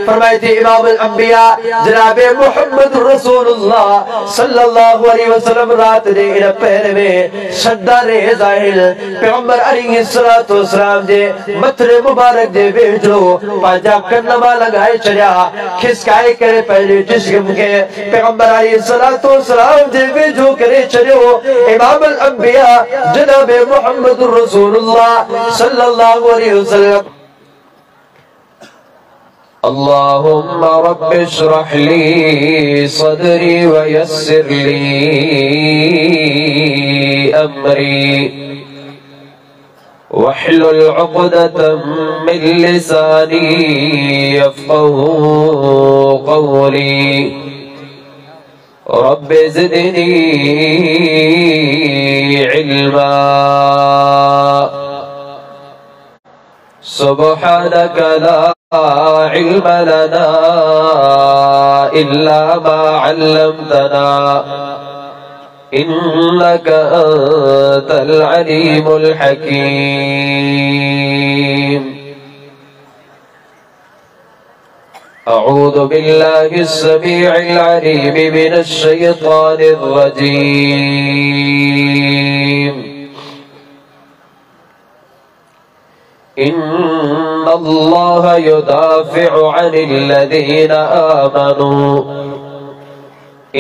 फरमाए थे इमाम अल-अंबिया जनाब मोहम्मद रसूलुल्लाह सल्लल्लाहु अलैहि वसल्लम रात दे इन पैर में सदा रे जाहिल पैगंबर अलैहिस्सलातु वस्सलाम दे मथरे मुबारक दे वेठो पाजा कन्नमा लगाए चढ़ा खिसकाए करे पहले जिस्म के पैगंबर अलैहिस्सलातु वस्सलाम दे वेठो करे चढ़ो इमाम अल-अंबिया जनाब मोहम्मद रसूलुल्लाह सल्लल्लाहु अलैहि वसल्लम अल्लाहुम्म रब्बि इश्रह ली सदरी व यस्सिर ली अमरी वहलुल उक़दतम मिन लिसानी यफ़क़हू क़ौली रब्बि ज़िदनी इल्मा सुब्हानक ला इल्म लना इल्ला मा अल्लमतना इन्नक अंतल अलीमुल हकीम। अऊज़ु बिल्लाहिस समीइल अलीम मिनश शैतानिर रजीम। इन्नल्लाह युदाफ़िउ अनिल्लज़ीना आमनू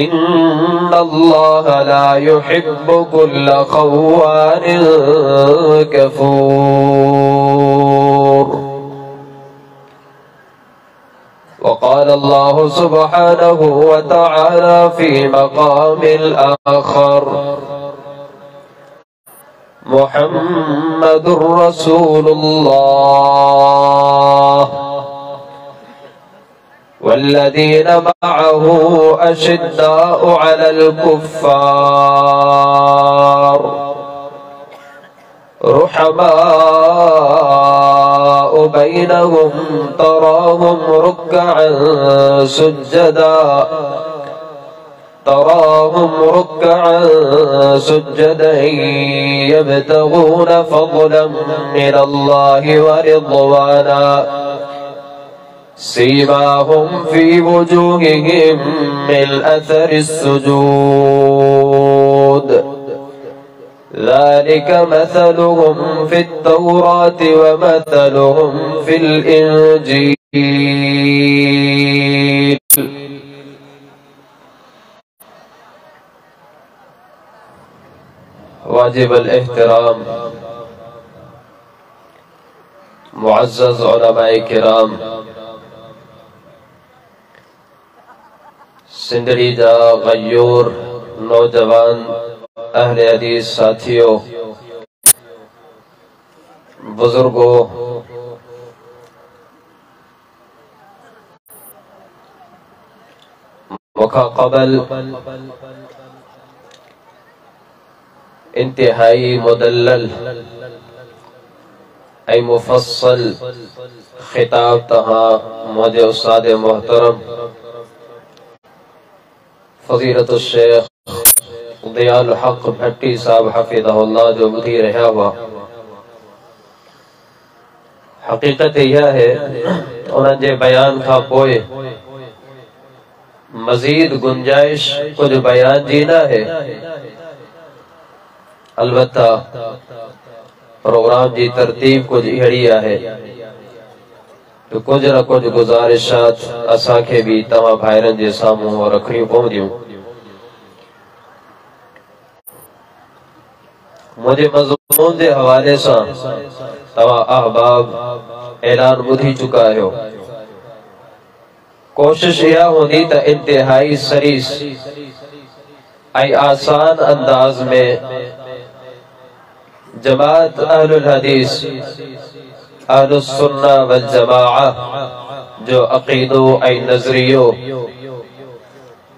इन्नल्लाह ला युहिब्बु कुल्ल ख़व्वानिन कफ़ूर। वक़ाल अल्लाहु सुब्हानहु व तआला फ़ी मक़ामिल आख़र मुहम्मदुर रसूलुल्लाह वल्लज़ीना मअहू अशिद्दाउ अलल कुफ़्फ़ार रुहमाउ बैनहुम तराहुम रुक्कअन सुज्जदा यब्तगून फ़ज़लन मिनल्लाहि व रिज़वाना सीमाहुम फ़ी वुजूहिहिम मिन अथरिस सुजूद ज़ालिक मसलुहुम फ़ित तौराति व मसलुहुम फ़िल इंजील। वाजिबुल एहतराम मुअज़्ज़ज़ उलमाए किराम, सिंदड़ी जा गयूर नौजवान अहले हदीस साथियों, बुजुर्गों, मुक़ब्बल इंतहाई मुदल्लल ऐ मुफस्सल खिताब तहा मुझे उस्ताद मोहतरम फज़ीलतुल शेख दयाल हक भट्टी साहब हफिज़हुल्लाह जो बुधी रहा हुआ। हकीकत यह है उनके बयान का पोए मजीद गुंजाइश कुछ बयान जीना है। अलबत्ता प्रोग्राम की तरतीब कुछ अड़ी है तो कुछ न कुछ गुजारिशात असांखे भी तव्हां भाइरनि जे साम्हूं रखणियूं पवंदियूं। मुझे मज़मून के हवाले से तव्हां अहबाब ऐलान बुधी चुका हो। कोशिश यह होंदी त इंतहाई सरीस ऐं आसान अंदाज में जमात अहलुल हदीस अहलुस सुन्ना वल जमाआ जो अकीदो ऐं नजरियो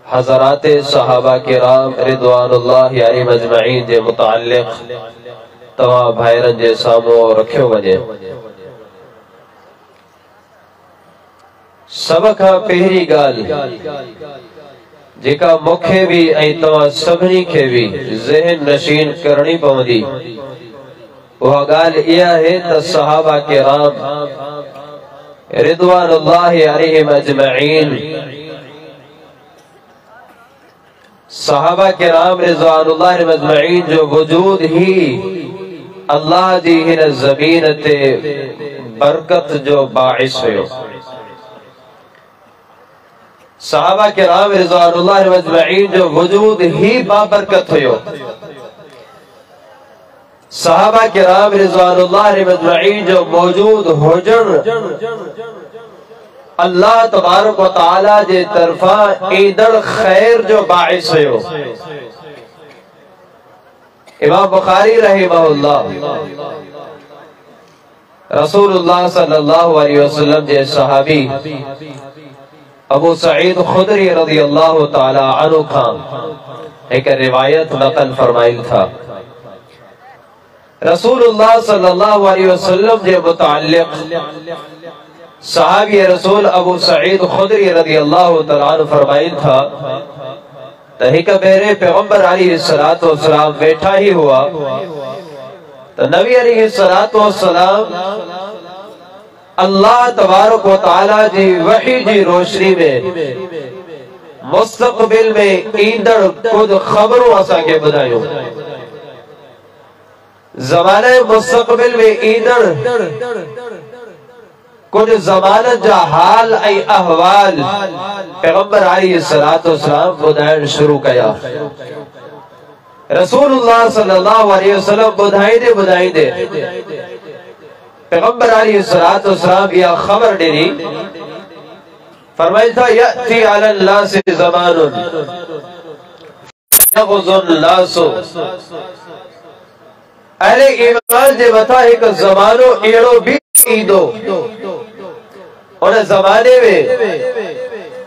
हज़राते सहाबा किराम रिज़वानुल्लाहि अलैहिम अजमईन जे मुताल्लिक़ तव्हां भाइरनि जे साम्हूं रखियो वञे। सब खां पहिरीं ॻाल्हि जेका मूंखे भी ऐं तव्हां सभिनी खे भी ज़हन नशीन करणी पवंदी वह ॻाल्हि इहा है त सहाबा किराम रिदवानुल्लाहि अलैहिम अजमईन। सहाबा किराम रिदवानुल्लाहि अलैहिम अजमईन जो वजूद ही अल्लाह जी हिन ज़मीन ते बरकत जो बाइस हुयो। सहाबा किराम रिज़वानुल्लाहि अलैहिम अजमईन जो वजूद ही बाबरकत हुयो। सहाबा किराम रिज़वानुल्लाहि अलैहिम अजमईन जो मौजूद हुजण अल्लाह तबारक व तआला जे तरफा ईंदड़ खैर जो बाइस हुयो। इमाम बुखारी रहमहुल्लाह रसूलुल्लाह सल्लल्लाहु अलैहि वसल्लम जे सहाबी अबू सईद खुदरी रज़ियल्लाहु तआला अन्हु खां एक रिवायत नकल फरमाइल था। रसूलुल्लाह सल्लल्लाहु अलैहि वसल्लम जे मुताल्लिक़ सहाबी रसूल अबू सईद खुदरी रज़ियल्लाहु तआला अन्हु फरमाइल था त हिक भेरे पैगंबर अलैहिस्सलातु वस्सलाम बैठा ही हुआ तो नबी अलैहिस्सलातु वस्सलाम अल्लाह तबारक व तआला जी वही जी रोशनी में मुस्तक़बिल में ईंदड़ खुद खबरों असा के बुधायो। ज़माने मुस्तक़बिल में ईंदड़ कुछ ज़मानत जा हाल ऐं अहवाल पैगंबर अलैहिस्सलातु वस्सलाम बुधाइण शुरू कया। रसूलुल्लाह सल्लल्लाहु अलैहि वसल्लम बुधाइंदे बुधाइंदे पैगंबर अलैहिस्सलातु वस्सलाम या खबर ॾिनी। फरमाइल था यअती अलल नासि ज़मानुन यग़ज़ुन नासु। अहले ईमान जे मथा हिक ज़मानो अहिड़ो बि ईंदो उन ज़माने में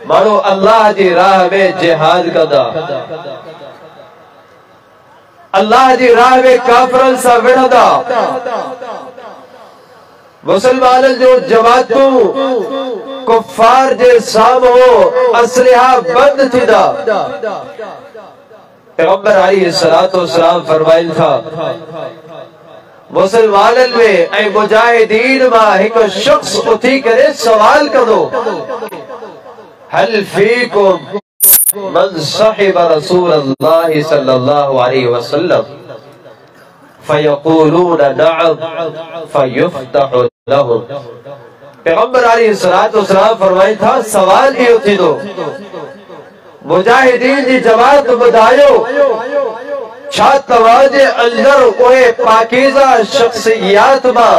माण्हू अल्लाह जी राह में जिहाद कंदा, अल्लाह जी राह में काफ़िरनि सां विढ़ंदा, मुसलमाननि जो जमातूं कुफ़ार जे साम्हूं असलिहा बंद थींदा। पैगंबर अलैहिस्सलातु वस्सलाम फरमाइल था मुसलमाननि में ऐं मुजाहिदीन मां हिक शख्स उथी करे सवाल कंदो हल फीकुम मन सहिब रसूलल्लाहि सल्लल्लाहु अलैहि वसल्लम फयक़ूलून नअम फयुफ्तहु लहुम। पैगंबर अलैहिस्सलातु वस्सलाम फरमाइल था सवाल इहो थींदो मुजाहिदीन जी जमात ॿुधायो छा तव्हांजे अंदर उहे पाकीज़ा शख्सियात मां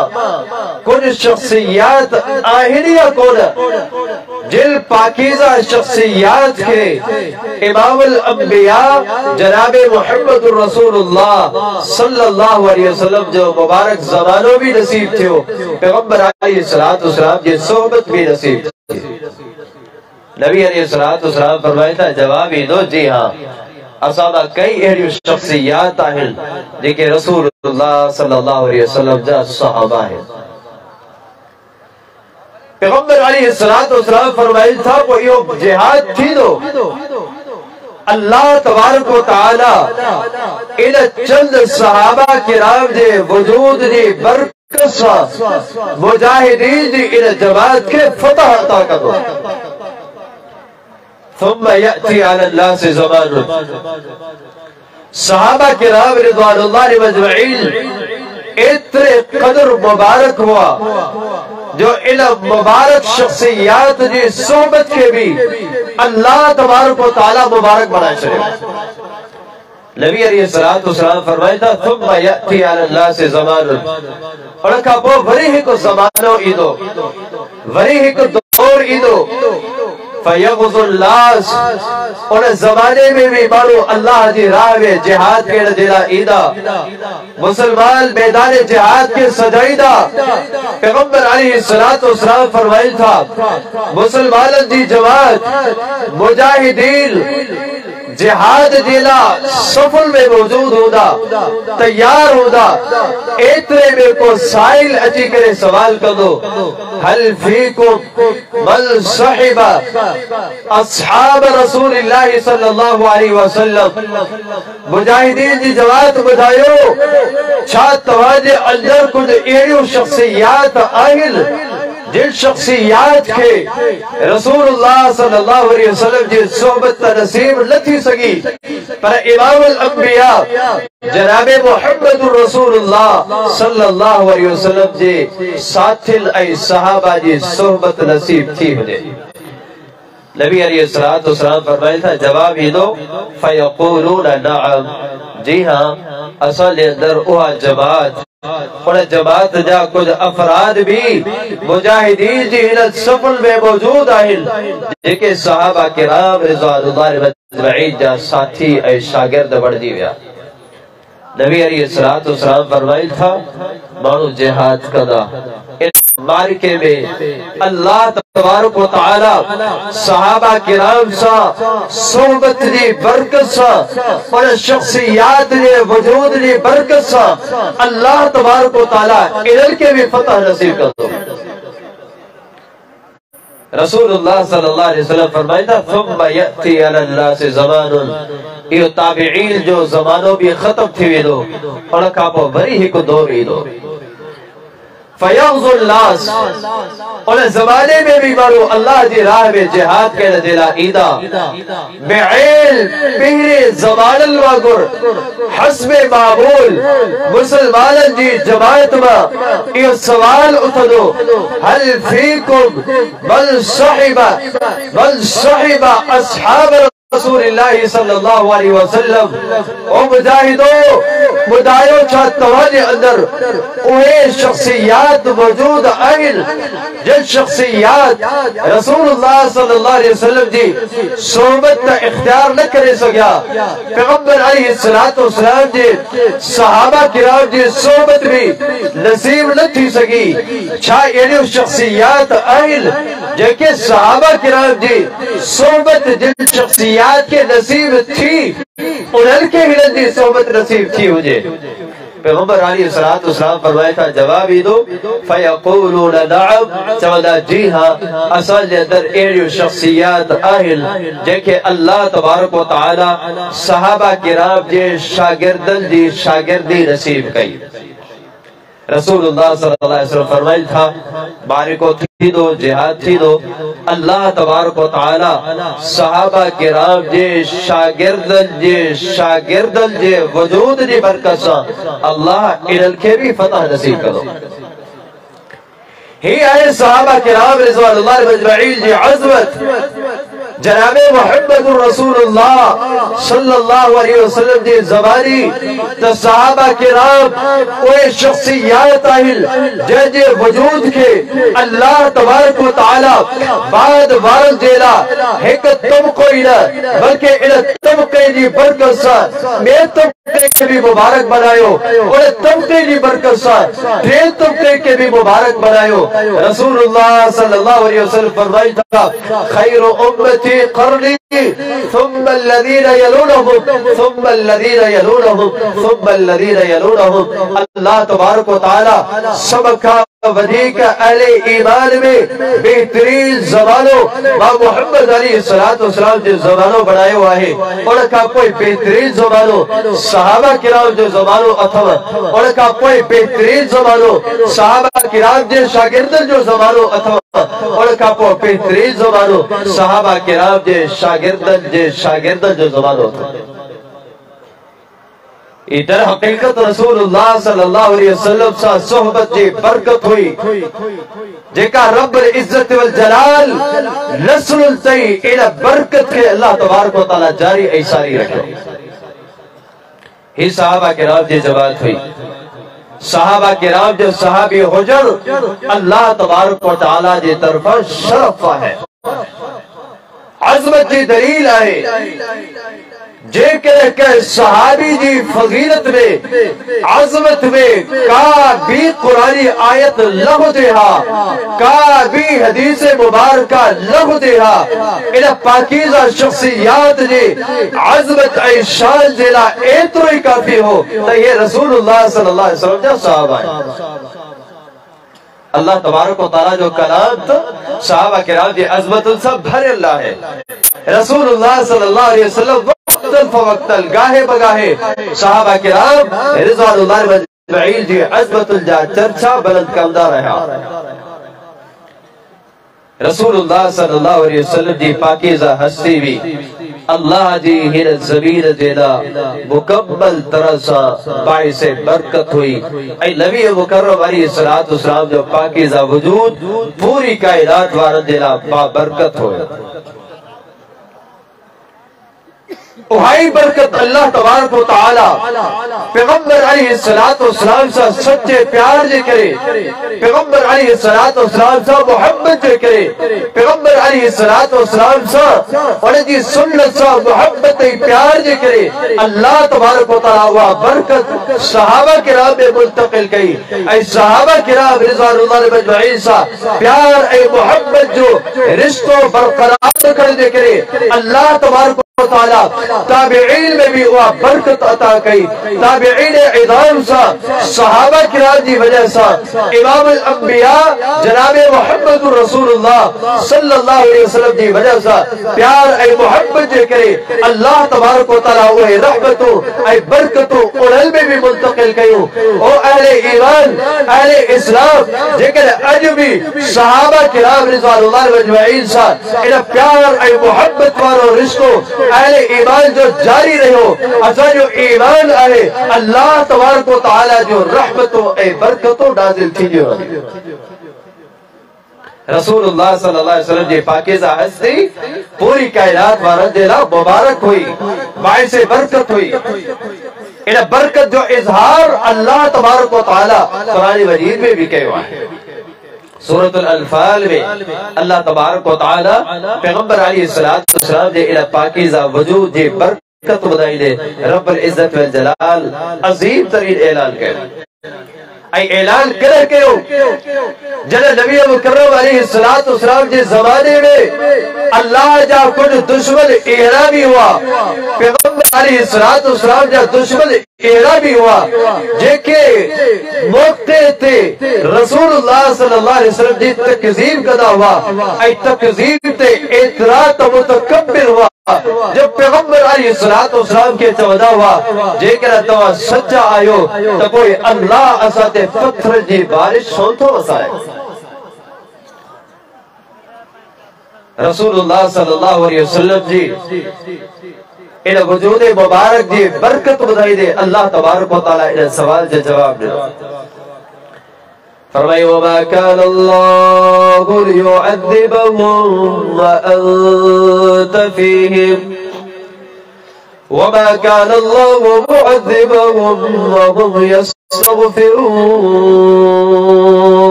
कुछ शख्सियात आहिनि या कोन जिन पाकीज़ा शख्सियात के इमामुल अंबिया जनाब मुहम्मद रसूलुल्लाह सल्लल्लाहु अलैहि वसल्लम जो मुबारक ज़मानो भी नसीब थियो, पैगंबर अलैहिस्सलातु वस्सलाम जी सोहबत भी नसीब थी। नबी अलैहिस्सलातु वस्सलाम फरमाया था जवाब ईंदो जी हां असां कई अहिड़ियूं शख्सियात आहिनि जेके रसूलुल्लाह सल्लल्लाहु अलैहि वसल्लम जा सहाबा आहिनि। पैगंबर अलैहिस्सलातु वस्सलाम फरमाइल था पोइ इहो जिहाद थींदो। अल्लाह तबारक व तआला इन चंद सहाबा किराम जे वजूद जी बरकत सां मुजाहिदीन जी इन जमात खे फतह अता कंदो। थुम्मा यअती अलल नासि ज़मानुन सहाबा किराम रिज़वानुल्लाहि अजमईन एतिरे क़दर मुबारक हुआ जो इन मुबारक शख्सियात जी सोहबत के भी अल्लाह तबारक व तआला मुबारक बनाए छॾियो। नबी अलैहिस्सलातु वस्सलाम फरमाया था थुम्मा यअती अलल नासि ज़मानुन उन खां पोइ वरी हिकु ज़मानो ईंदो वरी हिकु दौर ईंदो फयग़ज़ुन नास उन ज़माने में भी माण्हू अल्लाह जी राह में जिहाद करण जे लाइ ईंदा, मुसलमान मैदान जिहाद के सजाईंदा। पैगंबर अलैहिस्सलातु वस्सलाम फरमाइल था मुसलमाननि जी जमात मुजाहिदीन जिहाद जे लाइ सफ़ुल में मौजूद हूंदा तैयार हूंदा। एतिरे में को साइल अची करे सवाल कंदो हल फीकुम मन सहिबा अस्हाब रसूलिल्लाहि सल्लल्लाहु अलैहि वसल्लम। मुजाहिदीन जी जमात ॿुधायो छा तव्हांजे अंदर कुछ अहिड़ियूं शख्सियात आहिनि जिन शख्सियात के रसूलुल्लाह सल्लल्लाहु अलैहि वसल्लम जी सोहबत नसीब न थी सगी पर इमाम अल अंबिया जनाब मुहम्मदुर रसूलुल्लाह सल्लल्लाहु अलैहि वसल्लम जी साथिल ऐं सहाबा जी सोहबत नसीब थी हुजे। नबी अलैहिस्सलातु वस्सलाम फरमाया था जवाब ही दो फयक़ूलून नअम, जी हाँ असल अंदर उहा जमात उन जमात जा कुछ अफराद भी मुजाहिदीन जी इन सफ़ुल में मौजूद आहिनि जेके सहाबा किराम रिज़वानुल्लाहि अजमईन जा साथी ऐं शागिर्द बणिजी विया। नबी अलैहिस्सलातु वस्सलाम फरमाया था माण्हू जिहाद कंदा मार्के में अल्लाह तबारक व तआला सहाबा किराम सा सोहबत जी बरकत सा और शख्सियात जे वजूद जी बरकत सा अल्लाह तबारक व तआला इन्हनि खे भी फतह नसीब कंदो। रसूलुल्लाह सल्लल्लाहु अलैहि वसल्लम फरमाइंदा थुम्मा यअती अला नास ज़मानुन, इहो ताबिईन जो ज़मानो भी खत्म थी वेंदो, उन खां पोइ वरी हिकु दौर ईंदो फयग़ज़ुल नास, उन ज़माने में भी माण्हू अल्लाह जी राह में जिहाद करण जे लाइ ईंदा बिइल्म पहिरे ज़माननि वांगुरु हस्बे मामूल मुसलमाननि जी जमात मां इहो सवाल उथंदो हल फीकुम बल सहिबा अस्हाब रसूलिल्लाह सल्लल्लाहु अलैहि वसल्लम, ओ मुजाहिदो ॿुधायो छा तव्हांजे अंदर उहे शख्सियात मौजूद आहिनि जिन शख्सियात रसूलुल्लाह सल्लल्लाहु अलैहि वसल्लम जी सोहबत इख्तियार न करे सघिया, पैगंबर अलैहिस्सलातु वस्सलाम जे सहाबा किराम जी सोहबत भी नसीब न थी सघी, छा अहिड़ियूं शख्सियात आहिनि जेके सहाबा किराम जी सोहबत जिन शख्सियात के नसीब थी उन्हनि खे हिननि जी सोहबत नसीब थी हुजे। पैगंबर अलैहिस्सलातु वस्सलाम फरमाया था जवाब ईंदो फयक़ूलून नअम, चवंदा जी हाँ असां जे अंदर अहिड़ियूं शख्सियात आहिनि जेके अल्लाह तबारक व तआला सहाबा किराम जे शागिर्दनि जी शागिर्दी नसीब कई। रसूलुल्लाह सल्लल्लाहु अलैहि वसल्लम फरमाया था मारिको थींदो जिहाद थींदो अल्लाह तबारक व तआला सहाबा किराम जे शागिर्दनि जे वजूद जी बरकत सां अल्लाह इन्हनि खे भी फतह नसीब कंदो। ही आहे सहाबा किराम रिज़वानुल्लाहि अजमईन जी अज़मत। जनाब मुहम्मदुर रसूलुल्लाह सल्लल्लाहु अलैहि वसल्लम जी ज़बानी त सहाबा किराम उहे शख्सियात आहिनि जंहिंजे वजूद खे अल्लाह तबारक व तआला बाद वारनि जे लाइ हिकु तबक़ो ई न बल्कि इन तबक़े जी बरकत सां ॿिए तबक़े खे भी मुबारक बनायो, उन तबक़े जी बरकत सां टे तबक़े खे भी मुबारक बनायो। रसूलुल्लाह सल्लल्लाहु अलैहि वसल्लम फरमाया था खैरु उम्मती क़र्नी थुम्मा अल्लज़ीना यलूनहुम थुम्मा अल्लज़ीना यलूनहुम थुम्मा अल्लज़ीना यलूनहुम। अल्लाह तबारक व तआला सबका वधीक अहले ईमान में बेहतरीन ज़मानो मां मुहम्मद अलैहिस्सलातु वस्सलाम जो ज़मानो बनायो आहे, उन खां पोइ बेहतरीन ज़मानो सहाबा किराम जो ज़मानो अथव, उन खां पोइ बेहतरीन ज़मानो सहाबा किराम जे शागिर्दनि जो ज़मानो अथव, उन खां पोइ बेहतरीन ज़मानो सहाबा किराम जे शागिर्दनि जो ज़मानो अथव। इधर हकीकत रसूलुल्लाह सल्लल्लाहु अलैहि वसल्लम सां सोहबत जी बरकत हुई जेका रब इज्जत वल जलाल नस्ल ताईं इन बरकत खे अल्लाह तबारक व तआला जारी ऐं सारी रखियो। ही सहाबा किराम जी जमात हुई, सहाबा किराम जो सहाबी हुजण अल्लाह तबारक व तआला जी तरफां शरफ आहे, अज़मत जी दलील आहे। जेकर के सहाबी जी फजीलत में अज़मत में का भी कुरानी आयत न हुजे हा, का भी हदीस मुबारका न हुजे हा, इन पाकीज़ा शख्सियात जी अज़मत ऐं शान जे लाइ एतिरो ई काफ़ी हो त ये रसूलुल्लाह सल्लल्लाहु अलैहि वसल्लम जा सहाबा आहिनि। अल्लाह तबारक व तआला जो कलाम तो सहाबा किराम जी अज़मतुन सां भरियल आहे। रसूलुल्लाह सल्लल्लाहु अलैहि वसल्लम वक्तन फवक्तन गाहे बगाहे सहाबा किराम रिज़वानुल्लाहि अजमईन जी अज़मतुन जा चर्चा बुलंद कंदा रहा। रसूलुल्लाह सल्लल्लाहु अलैहि वसल्लम जी पाकीज़ा हस्ती भी अल्लाह जी हिन ज़मीन जेला मुकम्मल तरह सा बाइसे बरकत हुई। ऐ नबी मुकर्रम अलैहिस्सलातु वस्सलाम जो पाकीज़ा वजूद पूरी कायनात वारन जेला बाबरकत हुई। वही बरकत अल्लाह तबारक व तआला पैगंबर अलैहिस्सलातु वस्सलाम सा सच्चे प्यार जे करे, पैगंबर अलैहिस्सलातु वस्सलाम सा मोहब्बत जे करे, पैगंबर अलैहिस्सलातु वस्सलाम सा उनकी सुन्नत सा मोहब्बत प्यार जे करे, अल्लाह तबारक व तआला वह बरकत सहाबा किराम में मुंतकिल कई। ऐ सहाबा किराम रिज़वानुल्लाह अजमईन सा प्यार ऐ मोहब्बत जो रिश्तों बरकरार कर जे करे, अल्लाह तबारक ताबीईन में भी वह बरकत अता कई। ताबीईन इज़ाम सा सहाबा किराम की वजह सा इमामुल अंबिया जनाब मुहम्मदुर रसूलुल्लाह सल्लल्लाहु अलैहि वसल्लम की वजह सा प्यार ऐ मोहब्बत जे करे, अल्लाह तबारक व तआला वह रहमतों ऐ बरकतों उन्हनि में भी मुंतकिल कयूं। ओ अहले ईमान अहले इस्लाम जेकर अज भी सहाबा किराम रिज़वानुल्लाह अजमईन सा इन प्यार ऐ मोहब्बत वारो रिश्तो अहले ईमान जो जारी रहो, असा जो ईमान आहे अल्लाह तबारक व तआला जो रहमतों ऐ बरकतों नाज़िल थींदियूं रहंदियूं। रसूलुल्लाह सल्लल्लाहु अलैहि वसल्लम जी पाकीज़ा हस्ती पूरी कायनात वारन जे लाइ मुबारक हुई, बाइसे बरकत हुई। इन बरकत जो इज़हार अल्लाह तबारक व तआला कुरान मजीद में भी कयो आहे। सूरतुल अनफाल में अल्लाह तबारक व तआला पैगंबर अलैहिस्सलातु वस्सलाम जे इन पाकीज़ा वजूद जे बरकत ॿुधाईंदे रब्बुल इज़्ज़त वल जलाल अज़ीम तरीन ऐलान कयो। ऐं ऐलान करे कयो जॾहिं नबी मुकर्रम अलैहिस्सलातु वस्सलाम जे ज़माने में अल्लाह जा कुछ दुश्मन अहिड़ा भी हुआ, पैगंबर अलैहिस्सलातु वस्सलाम जा दुश्मन अहिड़ा भी हुआ जेके मौके ते रसूलुल्लाह सल्लल्लाहु अलैहि वसल्लम जी तकज़ीब कंदा हुआ ऐं तकज़ीब ते एतिरा त मुतकब्बिर हुआ जब पैगंबर अलैहिस्सलातु वस्सलाम के चवंदा हुआ जेकर तव्हां सच्चा आहियो त कोई अल्लाह असां ते पत्थर जी बारिश छो थो वसाए। रसूलुल्लाह सल्लल्लाहु अलैहि वसल्लम जी इन वजूद मुबारक जी बरकत ॿुधाई दे अल्लाह तबारक व तआला इन सवाल जो जवाब ॾिनो। फरमायो वमा कान अल्लाहु लियुअज़्ज़िबहुम व अंत फीहिम वमा कान अल्लाहु मुअज़्ज़िबहुम व हुम यस्तग़फिरून।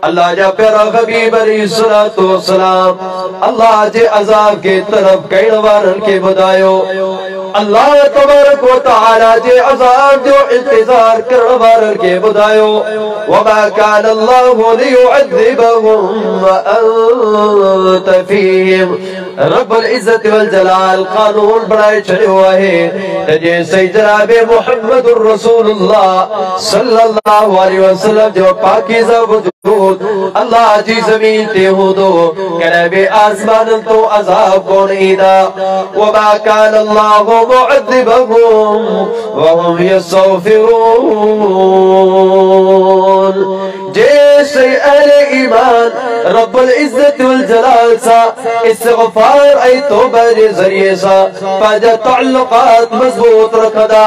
अल्लाह जा प्यारा हबीब अलैहिस्सलातु वस्सलाम अल्लाह जे अज़ाब के तरफ कईन वारन के ॿुधायो, अल्लाह तबारक व तआला जे अज़ाब जो इंतजार करण वारन के ॿुधायो। वमा कान अल्लाहु लियुअज़्ज़िबहुम व अंत फीहिम। रब्बुल इज़्ज़त वल जलाल कानून बनाए छॾियो आहे त जेसि जनाब मुहम्मदुर रसूलुल्लाह सल्लल्लाहु अलैहि वसल्लम जो पाकीज़ा वजूद अल्लाह जी ज़मीन ते हूंदो कॾहिं बि आसमाननि तो अज़ाब कोन ईंदा। वमा कान अल्लाहु मुअज़्ज़िबहुम व हुम यस्तग़फिरून। जैसे अहले ईमान रब्बुल इज़्ज़त वल जलाल सा इस्तिग़फ़ार ऐं तौबा जे ज़रिए सा पंहिंजा ताल्लुक़ात मज़बूत रखंदा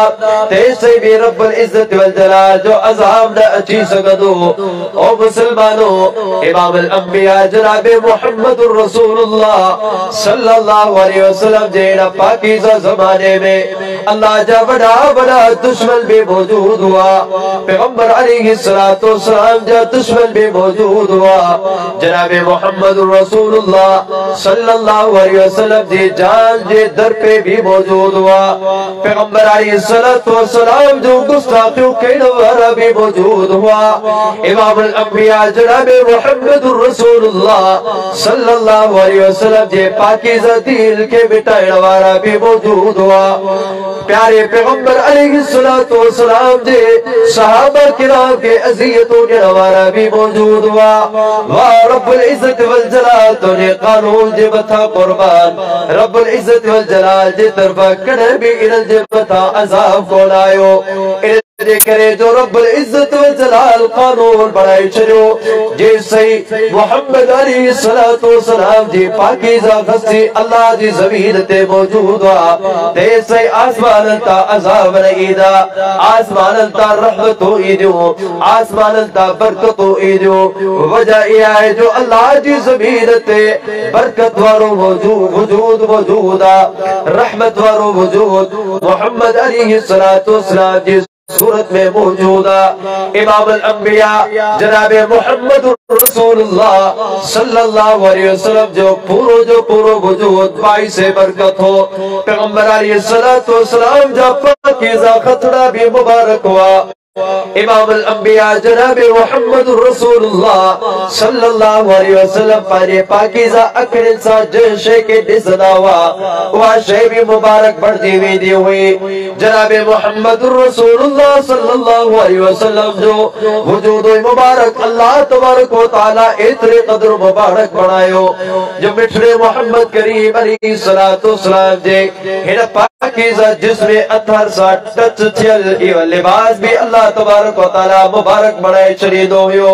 तेसे भी रब्बुल इज़्ज़त वल जलाल जो अज़ाब न अची सघंदो। ओ मुसलमानो, इमामुल अंबिया जनाब मुहम्मदुर रसूलुल्लाह सल्लल्लाहु अलैहि वसल्लम जे इन पाकीज़ा ज़माने में अल्लाह जा वॾा वॾा दुश्मन भी मौजूद हुआ, पैगंबर अलैहिस्सलातु वस्सलाम जा दुश्मन भी मौजूद हुआ। जनाब मुहम्मदुर रसूलुल्लाह सल्लल्लाहु अलैहि वसल्लम जी जान जे दर पे भी मौजूद हुआ, पैगंबर अलैहिस्सलातु वस्सलाम जो गुस्ताखियों कईन वारा भी मौजूद हुआ। इमामुल अंबिया जनाब मुहम्मदुर रसूलुल्लाह सल्लल्लाहु अलैहि वसल्लम जे पाकीज़ा दीन के मिटाइण वारा भी मौजूद हुआ। प्यारे पैगंबर अलैहिस्सलातु वस्सलाम जे सहाबा किराम के अज़ियतों ॾियण वारा भी मौजूद हुआ। वाह रब्बुल इज़्ज़त वल जलाल तुझे कानून जे मथां कुर्बान, रब्बुल इज़्ज़त वल जलाल जे तरफ़ां कॾहिं भी इन्हनि जे मथां अज़ाब कोन आयो। करे जो रब्बुल इज्जत व जलाल कानून बनाए छड़ो जैसे मोहम्मद अलैहिस्सलातु वस्सलाम जी पाकीज़ा हस्ती अल्लाह जी ज़मीन ते मौजूद हुआ तैसे आसमान ता अज़ाब नईदा आसमान ता रहमत ईदो आसमान ता बरकत ईदो वजह यह है जो अल्लाह जी ज़मीन ते बरकत वारो वजूद मौजूदा रहमत वारो वजूद मोहम्मद अलैहिस्सलातु वस्सलाम जी सूरत में मौजूदा इमाम अल-अंबिया जनाबे मोहम्मद रसूलुल्लाह सल्लल्लाहु अलैहि वसल्लम जो पूरो वजूद पाई से बरकत हो पैगंबर अलैहिस्सलातु वस्सलाम जब पाकीज़ा खतरा भी मुबारक हुआ इमाम अल-अंबिया जनाब मोहम्मद रसूलुल्लाह सल्लल्लाहु अलैहि वसल्लम पर पाकीज़ा अखड़न सा जशे के दिसदा हुआ वह शे भी मुबारक बढ़ती हुई दी हुई जनाब मोहम्मद रसूलुल्लाह सल्लल्लाहु अलैहि वसल्लम जो वजूद मुबारक अल्लाह तबारक व तआला इतने कदर मुबारक बनायो जो मिठड़े मोहम्मद करीम अलैहिस्सलातु वस्सलाम जे हिन पाकीज़ा जिसमें अथर सा टच थियल इहो लिबास भी अल्लाह तबारक व तआला मुबारक बनाए छड़ींदो हुयो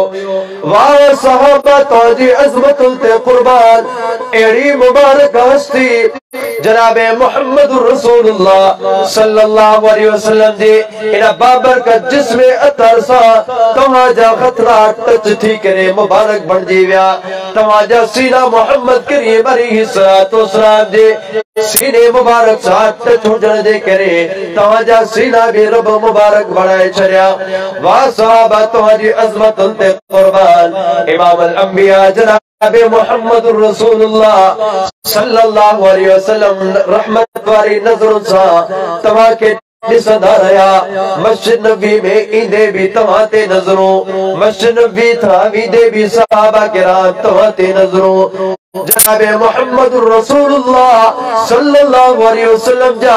वाह सहाबा तौजी अज़मतुल ते कुर्बान एड़ी मुबारक हस्ती जनाबे मोहम्मद रसूलुल्लाह सल्लल्लाहु अलैहि वसल्लम जी इन बाबर का जिसमें अतर सा तवाजा खतरा टच थी करे मुबारक बन जी विया तवाजा सीना मोहम्मद करीम अलैहिस्सलातु वस्सलाम जी सीने मुबारक सा टच हुजण जे करे तवाजा सीना भी रब मुबारक बनाए छड़िया वाह सहाबा तवाजी अज़मत ते कुर्बान इमाम अल-अंबिया जनाबे मोहम्मद रसूलुल्लाह सल्लल्लाहु अलैहि वसल्लम रहमत वारी नजर सा तवा के दिसदा रहा मस्जिद नबी में इंदे भी तवाते नजरों मस्जिद नबी था विदे भी सहाबा किराम तवाते नजरों जनाबे मोहम्मद रसूलुल्लाह सल्लल्लाहु अलैहि वसल्लम जा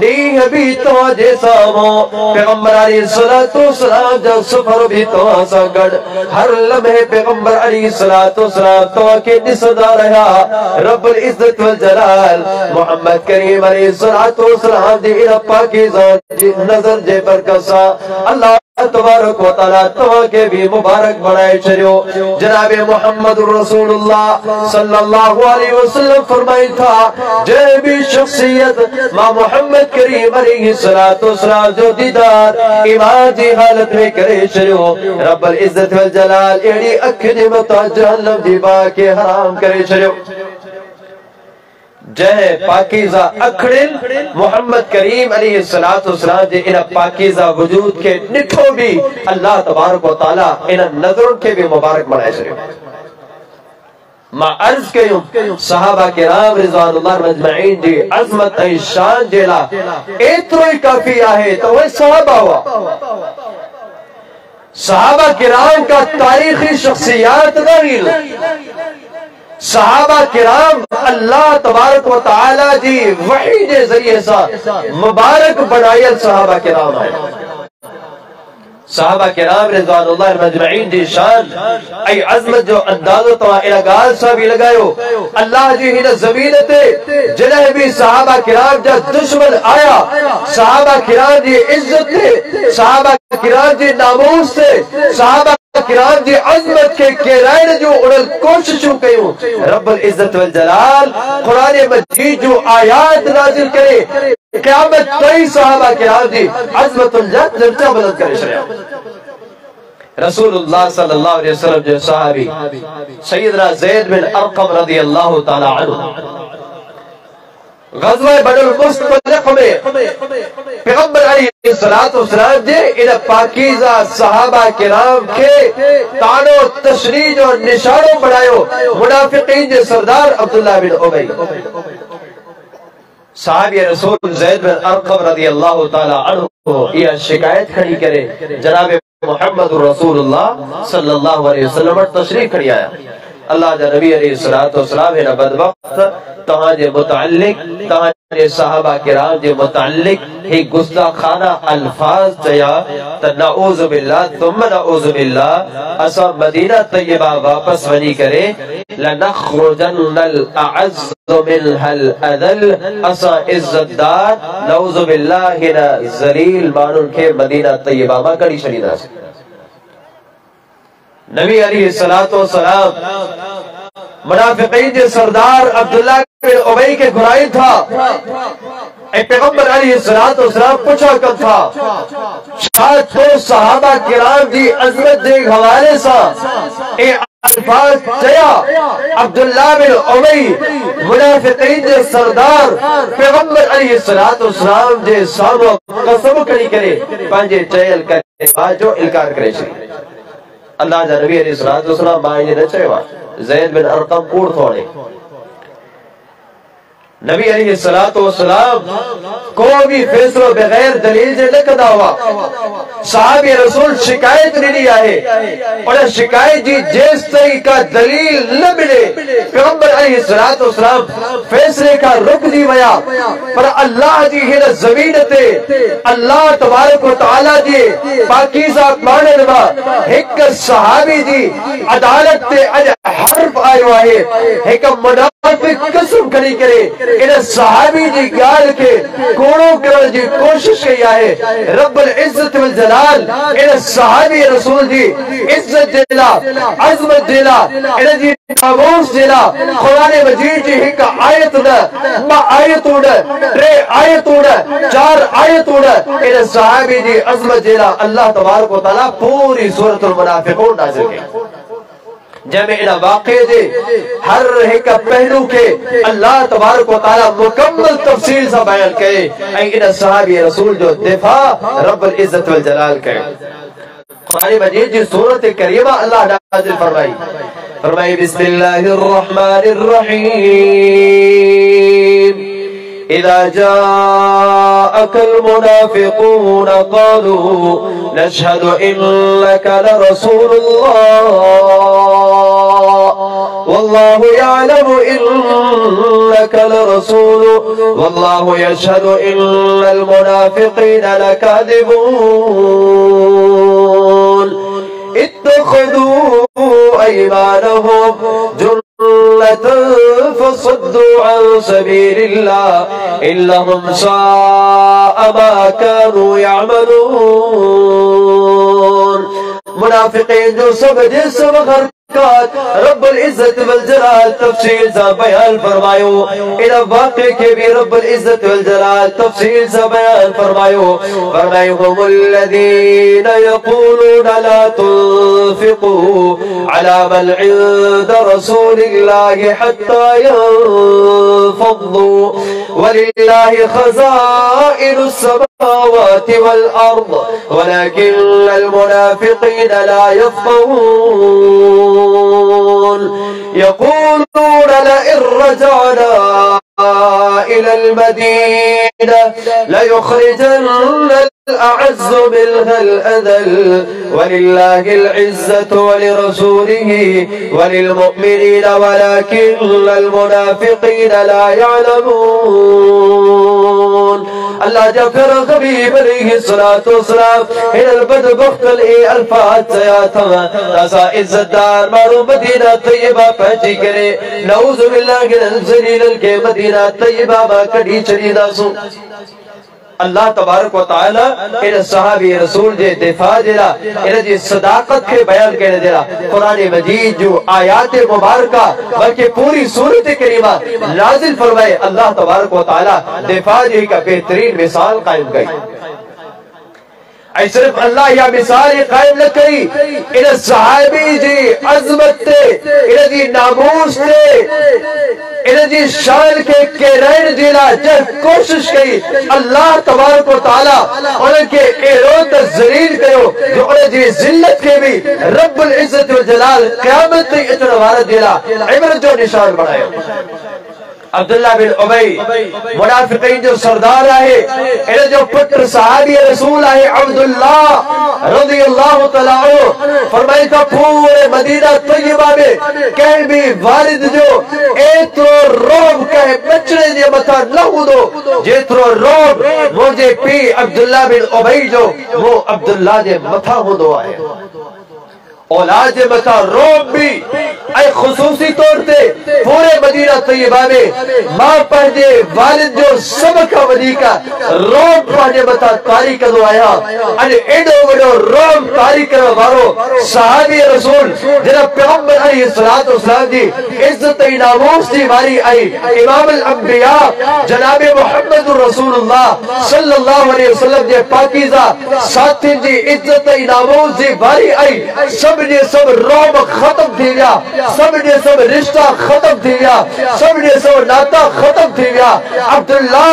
नी भी तो जैसा हो पैगंबर अलैहिस्सलातु वस्सलाम जा सफर भी तो संगड़ हर लम्हे पैगंबर अलैहिस्सलातु वस्सलाम तो के दिसदा रहा रब्बुल इज्जत वल जलाल मोहम्मद करीम अलैहिस्सलातु वस्सलाम दी इन पाकीज़ा नजर जे बरकसा अल्लाह तबारक व तआला तवा के भी मुबारक बनाए छड़ियो जनाबे मोहम्मद रसूलुल्लाह सल्लल्लाहु अलैहि वसल्लम फरमाई था जे भी शख्सियत मां मोहम्मद करीम अलैहिस्सलातु वस्सलाम जो दीदार ईमान जी हालत में करे छड़ियो रब्बुल इज्जत वल जलाल एड़ी अख दे मता जहन्नम दी बा के हराम करे छड़ियो जय पाकीज़ा अखड़िन मोहम्मद करीम अलैहिस्सलातु वस्सलाम जे इन पाकीज़ा वजूद के निठो भी अल्लाह तबारक व तआला इन नजरों के भी मुबारक बनाए छड़ियो मां अर्ज कयूं सहाबा किराम रिज़वानुल्लाह मजमईन जी अज़मत ऐं शान जेला एतिरो ही काफी आहे तो वह सहाबा हुआ सहाबा किराम का तारीखी शख्सियात नहीं सहाबा किराम अल्लाह तबारक व तआला जी वही जे जरिए सा मुबारक बनायल सहाबा किराम है सहाबा किराम रिज़वानुल्लाह मजमईन जी शान ऐं अज़मत जो अंदाज़ो तवा इन गाल सा भी लगायो अल्लाह जी हिन ज़मीन ते जॾहिं भी सहाबा किराम जा दुश्मन आया सहाबा किराम जी इज्जत ते सहाबा किराम जी नामूस ते सहाबा किराम जी अज़मत के केराइण जो उड़ल कोशिशूं कयूं रब्बुल इज्जत वल जलाल कुरान मजीद जो आयात नाज़िल करे क़यामत ताईं सहाबा किराम जी अज़मतुल दर्जा बुलंद करे छड़िया रसूलुल्लाह सल्लल्लाहु अलैहि वसल्लम जो सहाबी सय्यदना ज़ैद बिन अरक़म रज़ियल्लाहु तआला अन्हु ग़ज़वा बदर मुस्तलिक़ में पैगंबर अलैहिस्सलातु वस्सलाम जे इन पाकीज़ा सहाबा किराम के तानो तशरीज और निशानो बनायो मुनाफिकीन जे सरदार अब्दुल्लाह बिन उबई सहाबी रसूल ज़ैद बिन अरक़म रज़ियल्लाहु तआला अन्हु यह शिकायत खड़ी करे जनाब मोहम्मद रसूलुल्लाह सल्लल्लाहु अलैहि वसल्लम पर तशरीफ खड़ी आया अल्लाह जा नबी अलैहिस्सलातु वस्सलाम हिन बदबख्त तहां जे मुतअल्लिक़ तहां सहाबा किराम जे मुताल्लिक ही गुस्ताखाना अल्फाज चया त नऊज़ु बिल्लाह तुम नऊज़ु बिल्लाह असा मदीना तय्यबा वापस वनी करे लनखरुजन्नल अअज़्ज़ु मिनहल अदल असा इज्जतदार नऊज़ु बिल्लाह हिना ज़लील मानुन के मदीना तय्यबा मा कड़ी छड़ीदा। नबी अलैहिस्सलातु वस्सलाम मुनाफिकीन के सरदार अब्दुल्लाह बिन उबई के घुराई था। पैगंबर अलैहिस्सलातु वस्सलाम पूछा कब था शायद तो सहाबा किराम की अजमत के हवाले से ए अल्फाज चया अब्दुल्लाह बिन उबई मुनाफिकीन के सरदार पैगंबर अलैहिस्सलातु वस्सलाम जे सामो कसम करी करे पंजे चयल करे बाजो इनकार करे छी। अल्लाह जा नबी अलैहिस्सलातु वस्सलाम माने न चयो ज़ैद बिन अरकम कूड़ थोड़े। नबी अलैहिस्सलातु वस्सलाम को भी फैसलो बगैर दलील जे न कदा हुआ। साहबी रसूल शिकायत नहीं आए और शिकायत जी जेस तई का दलील न मिले पैगंबर अलैहिस्सलातु वस्सलाम फैसले का रुक दी वया। पर अल्लाह जी हिन ज़मीन ते अल्लाह तबारक व तआला जी पाकीज़ा मानन वा एक सहाबी जी अदालत ते अज हर्फ आयो आहे। एक मुनाफिक कसम खड़ी करे इन सहाबी जी गाल के कोड़ो करण जी कोशिश कई है। रब्बुल इज्जत वल जलाल इन सहाबी रसूल जी इज्जत देला अजमत देला इन जी नामूस देला कुरान मजीद जी एक आयत न ब आयतों टे आयतों चार आयतों इन सहाबी जी अजमत देला अल्लाह तबारक व तआला पूरी सूरतुल मुनाफिकून नाज़िल कई जैमें इन वाक़े जे हर एक पहलू के अल्लाह तबारक व तआला मुकम्मल तफसील से बयान करे ऐं इन सहाबी रसूल जो दिफा रब्बुल इज्जत वल जलाल करे। कुरान मजीद जी सूरत करीमा अल्लाह नाज़िल फरमाई बिस्मिल्लाहिर रहमानिर रहीम इज़ा जाअकल मुनाफ़िक़ून क़ालू नशहदु इन्नका लरसूलुल्लाह वल्लाहु यअलमु इन्नका लरसूलुहु वल्लाहु यशहदु इन्नल मुनाफ़िक़ीन लकाज़िबून इत्तख़ज़ू अयमानहुम फसद्दू अन सबीलिल्लाह इन्नहुम साअ मा कानू यअमलून। मुनाफिकीन जो सब जिस्म हरकत रब्बुल इज्जत वल जलाल तफसील से बयान फरमायो। इन वाक़े के भी रब्बुल इज्जत वल जलाल तफसील से बयान फरमायो। हुमुल्लज़ीन यक़ूलूना ला तुन्फ़िक़ू अला मन इंद रसूलिल्लाहि हत्ता यंफ़द्दू वलिल्लाहि ख़ज़ाइनुस समावाति वल अर्द वलकिन्नल मुनाफ़िक़ीन ला यफ़क़हून यक़ूलून लइन रजअना इलल मदीना लयुख़रिजन्नल अअज़्ज़ मिनहल अज़ल वलिल्लाहिल इज़्ज़तु वलिरसूलिहि वलिलमुअ्मिनीन वलकिन्नल मुनाफ़िक़ीन ला यअलमून। अल्लाह जफर हबीब अलैहिस्सलातु वस्सलाम इन बदबख्तल ए अल्फाज चया था तासा इज्जतदार मानो मदीना तय्यबा पहुंची करे नऊज़ु बिल्लाहि मिनल ज़लील के मदीना तय्यबा मा कड़ी चलीदा सु। अल्लाह तबारक व तआला इन सहाबी रसूल जे दिफा देला इन जी सदाकत के बयान करे देला कुरान मजीद जो आयात मुबारका बल्कि पूरी सूरत करीमा नाज़िल फरमाए। अल्लाह तबारक व तआला दिफा जी का बेहतरीन मिसाल कायम कई। सिर्फ अल्लाह या मिसाल कायम न करी इन सहाबी जी अजमत ते इन जी नामूस ते इन जी शान के रहन जिला जब कोशिश कई अल्लाह तबारक व तआला उनके एरो तज़लील कयो जो उन जी जिल्लत के भी रब्बुल इज्जत व जलाल क़यामत तक इतने वाला दिला इबरत जो निशान बनायो। अब्दुल्ला बिन उबई मुनाफिकीन जो सरदार आहे इन जो पुत्र सहाबी रसूल आहे अब्दुल्ला रज़ियल्लाहु तआला अन्हु फरमाए तो पूरे मदीना तय्यबा में कहीं भी वालिद जो एतरो रोब कहे बचड़े जे मथा न हुंदो जेतरो रोब मुझे पी अब्दुल्ला बिन उबई जो वो अब्दुल्ला जे मथा हुंदो आहे औलाद जे मथा रोब भी ऐं ख़ुसूसी तौर ते पूरे मदीना तय्यबा में मां पंहिंजे वालिद जो सब खां वधीक रोब पंहिंजे मथा तारी कंदो आहियां अॼु एॾो वॾो रोब तारी करण वारो सहाबी रसूल जिन पैगंबर अलैहिस्सलातु वस्सलाम जी इज्जत ऐं नामूस जी वारी आई इमामुल अंबिया जनाब मुहम्मद रसूलुल्लाह सल्लल्लाहु अलैहि वसल्लम जे पाकीज़ा साथियुनि जी इज्जत ऐं नामूस जी वारी आई सब जे सब रोब खत्म थी विया सब जे सब रिश्ता खत्म थी विया सब जे सब नाता खत्म थी विया अब्दुल्ला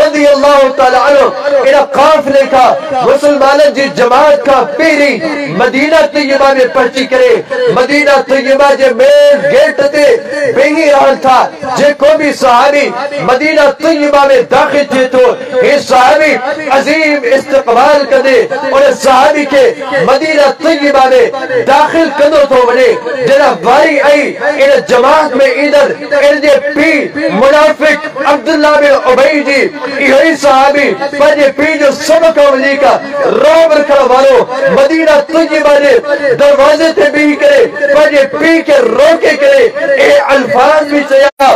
रज़ियल्लाहु तआला अन्हु इन काफिले का मुसलमाननि जी जमात का पहिरीं मदीना तय्यबा में पहुची करे मदीना तय्यबा जे मेन गेट ते बेही रहन था जेको भी सहाबी मदीना तय्यबा में दाखिल थिए थो हे सहाबी अजीम इस्तक़बाल कंदे उन सहाबी के मदीना तय्यबा में दाखिल कंदो थो वञे जरा वारी आई इन जमात में ईंदड़ इन जे पी मुनाफिक अब्दुल्ला बिन उबई जी इहो ई सहाबी पंहिंजे पी जो सब खां वधीक रोब रखण वारो मदीना तय्यबा जे दरवाज़े ते बीही करे पंहिंजे पी के रोके करे ए अल्फाज भी चया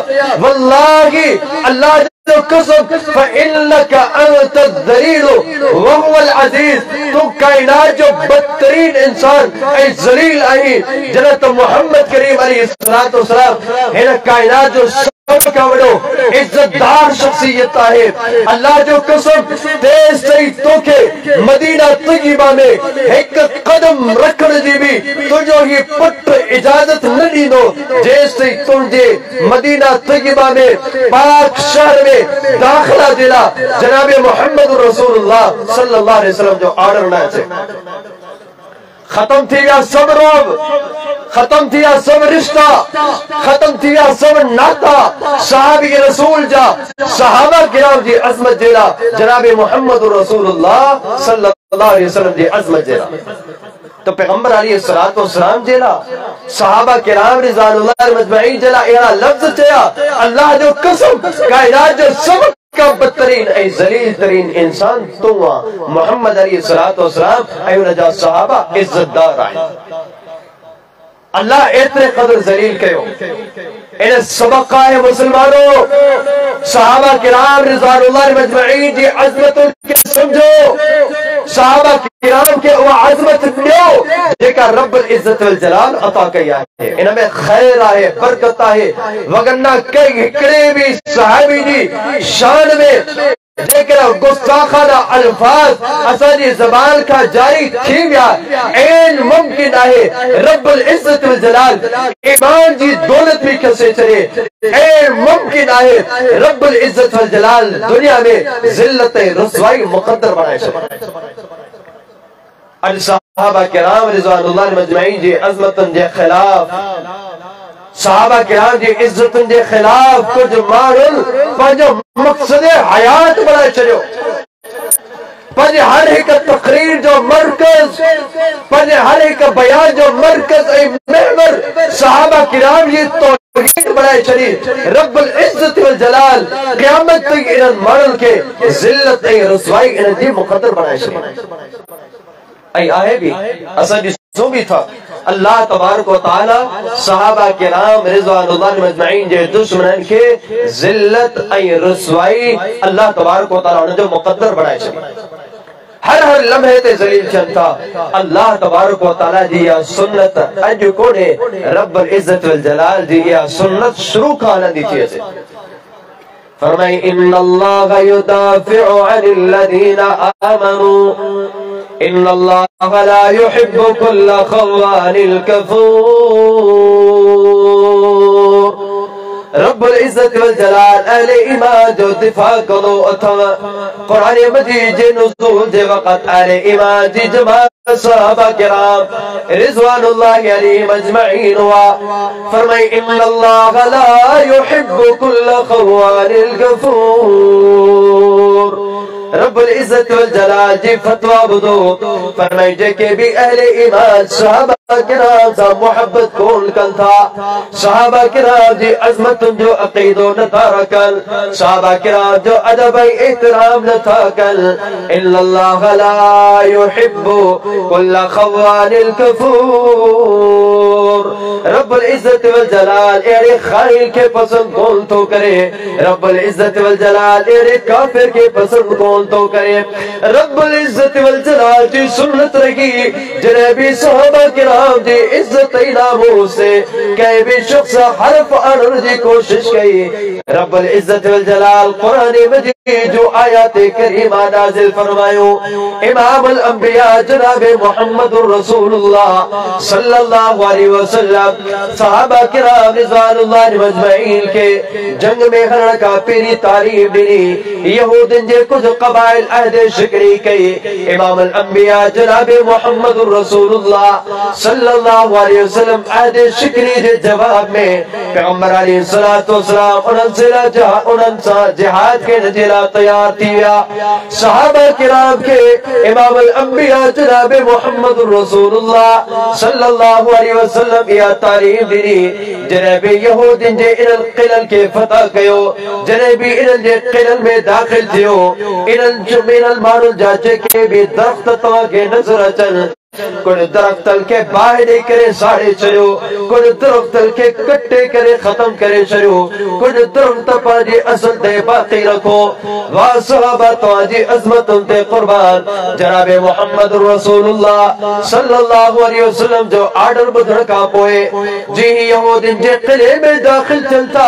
वल्लाही अल्लाह जो कसम फइन्नका अंत ज़लील व हुवल अज़ीज़ तू कायनात जो बदतरीन इंसान ऐं ज़लील आही जन्नत मोहम्मद करीम अलैहिस्सलातु वस्सलाम हिन कायनात जो सब का वडो इज्जतदार शख्सियत आहे अल्लाह जो कसम तेज सही तोखे मदीना तय्यबा में एक कदम रखण जी भी तुझो ही पुट इजाजत न ॾींदो जेसि ताईं तुंहिंजे मदीना तय्यबा में पाक शहर में दाखिला दिला जनाब मोहम्मद रसूलुल्लाह सल्लल्लाहु अलैहि वसल्लम जो ऑर्डर न अचे खत्म थी गया सब रोब खत्म थी गया सब रिश्ता खत्म थी गया सब नाता सहाबी रसूल जा सहाबा किराम जी अजमत जेला जनाब मोहम्मद रसूलुल्लाह सल्लल्लाहु अलैहि वसल्लम जी अजमत जेला तो पैगंबर अलैहिस्सलातु वस्सलाम जेला सहाबा किराम रिज़वानुल्लाह मजमईन जेला अहिड़ा लफ्ज़ चया अल्लाह जो कसम कायनात जो सब का बदतरीन ऐं ज़लील तरीन इंसान तू आ मोहम्मद अलैहिस्सलातु वस्सलाम ऐं उन जा सहाबा इज्जतदार आहिनि अल्लाह एतिरे क़दर ज़लील कयो इन सबक़ आहे मुसलमानों सहाबा किराम रिज़वानुल्लाह मजमईन जी अज़मत के समझो सहाबा किराम के वो अज़मत ॾियो जेका रब्बुल इज़्ज़त वल जलाल अता कई आहे इन में ख़ैर आहे बरकत आहे वगरना कई हिकिड़े भी सहाबी जी शान में जेकर गुस्ताखाना अल्फाज असांजी ज़बान का जारी थी विया ऐन मुमकिन आहे रब्बुल इज़्ज़त वल जलाल ईमान जी दौलत भी खसे छॾे ऐन मुमकिन आहे रब्बुल इज़्ज़त वल जलाल दुनिया में ज़िल्लत ऐं रुसवाई मुक़द्दर बणाए छॾे अॼु सहाबा किराम रिज़वानुल्लाह मजमईन जी अज़मतुनि जे ख़िलाफ़ सहाबा किराम जी इज्जतुनि जे ख़िलाफ़ कुछ माण्हुनि पंहिंजो मक़सद हयात बणाए छॾियो पंहिंजे हर हिक तक़रीर जो मरकज़ पंहिंजे हर हिक बयान जो मरकज़ ऐं महवर सहाबा किराम जी तौहीद बणाए छॾी रब्बुल इज़्ज़त वल जलाल क़यामत ताईं इन्हनि माण्हुनि खे ज़िल्लत ऐं रुसवाई इन्हनि जी मुक़द्दर बणाए छॾी ऐं आहे भी असां ॾिसूं भी था अल्लाह तबारक व तआला सहाबा किराम रिज़वानुल्लाह मजमईन जे दुश्मननि खे ज़िल्लत ऐं रुसवाई अल्लाह तबारक व तआला उन जो मुक़द्दर बणाए छॾी हर लम्हे ते ज़लील थियनि था अल्लाह तबारक व तआला जी इहा सुन्नत अॼु कोन्हे रब्बुल इज़्ज़त वल जलाल जी इहा सुन्नत शुरू खां हलंदी थी अचे फरमाई इन्नल्लाह युदाफ़िउ अनिल लज़ीना आमनू इन्नल्लाह ला युहिब्बु कुल्ला ख़व्वानिल कफ़ूर रब्बुल इज्जत वल जलाल अहले ईमान जो दिफा करो अथवा कुरान मजीद जे नुज़ूल जे वक़्त अहले ईमान जी जमात सहाबा किराम रिज़वानुल्लाहि अलैहिम अजमईन हुआ फरमाए इन्नल्लाह ला युहिब्बु कुल्ल ख़व्वानिल गफूर। रब्बुल इज्जत वल जलाल जी फतवा बुदो फरमाए जेके भी अहले ईमान सहाबा किराम सा मोहब्बत कोन कल था सहाबा किराम जी अजमत जो अकीदो न था रकल सहाबा किराम जो अदब एहतराम न था कल इल्लल्लाह ला युहिब्बु कुल्ल ख़व्वानिल कफूर। रब्बुल इज्जत वल जलाल एरे खाइल के पसंद कौन तो करे रब्बुल इज्जत वल जलाल एरे काफिर के पसंद कौन तो करे। रब्बुल इज्जत वल जलाल जी सुन्नत रही जनाबी सहाबा किराम जी इज्जत नामों से कहीं भी शख्स हरफ अनर जी कोशिश की रब्बुल इज्जत वल जलाल कुरान मजीद जो आयत करीमा नाजिल फरमायो इमामुल अंबिया जनाब मुहम्मदुर रसूलुल्लाह सल्लल्लाहु अलैहि वसल्लम सहाबा किराम रिज़वानुल्लाहि अजमईन के जंग में हरण का पीरी तारीफ दी यहूदन जे कुछ कबाइल अहद शिकरी कई इमामुल अंबिया जनाब मुहम्मदुर रसूलुल्लाह सल्लल्लाहु अलैहि वसल्लम अहद शिकरी के जवाब में पैगंबर अलैहिस्सलातु वस्सलाम उनसा जिहाद के नजीला तैयार थिया सहाबा किराम के इमामुल अंबिया जनाब मुहम्मदुर रसूलुल्लाह सल्लल्लाहु अलैहि वसल्लम या तारीफ दी जनाब यहूदन जे इनल क़िलल के फतह कयो जनाबी इनल जे क़िलल में दाखिल थियो इनल जुमिनल मानु जाचे के भी दरख्त तवा के नजर अचन कुछ दरख्त के बाहर करे साड़े छो कुछ दरख्त के कट्टे करे खत्म करे छो कुछ दरख्त पाजी असल ते बाकी रखो वाह सहाबा तवाजी अजमत ते कुर्बान जनाब मुहम्मद रसूलुल्लाह सल्लल्लाहु अलैहि वसल्लम जो आर्डर बुधण का पोए जी यहूदन जे किले में दाखिल चलता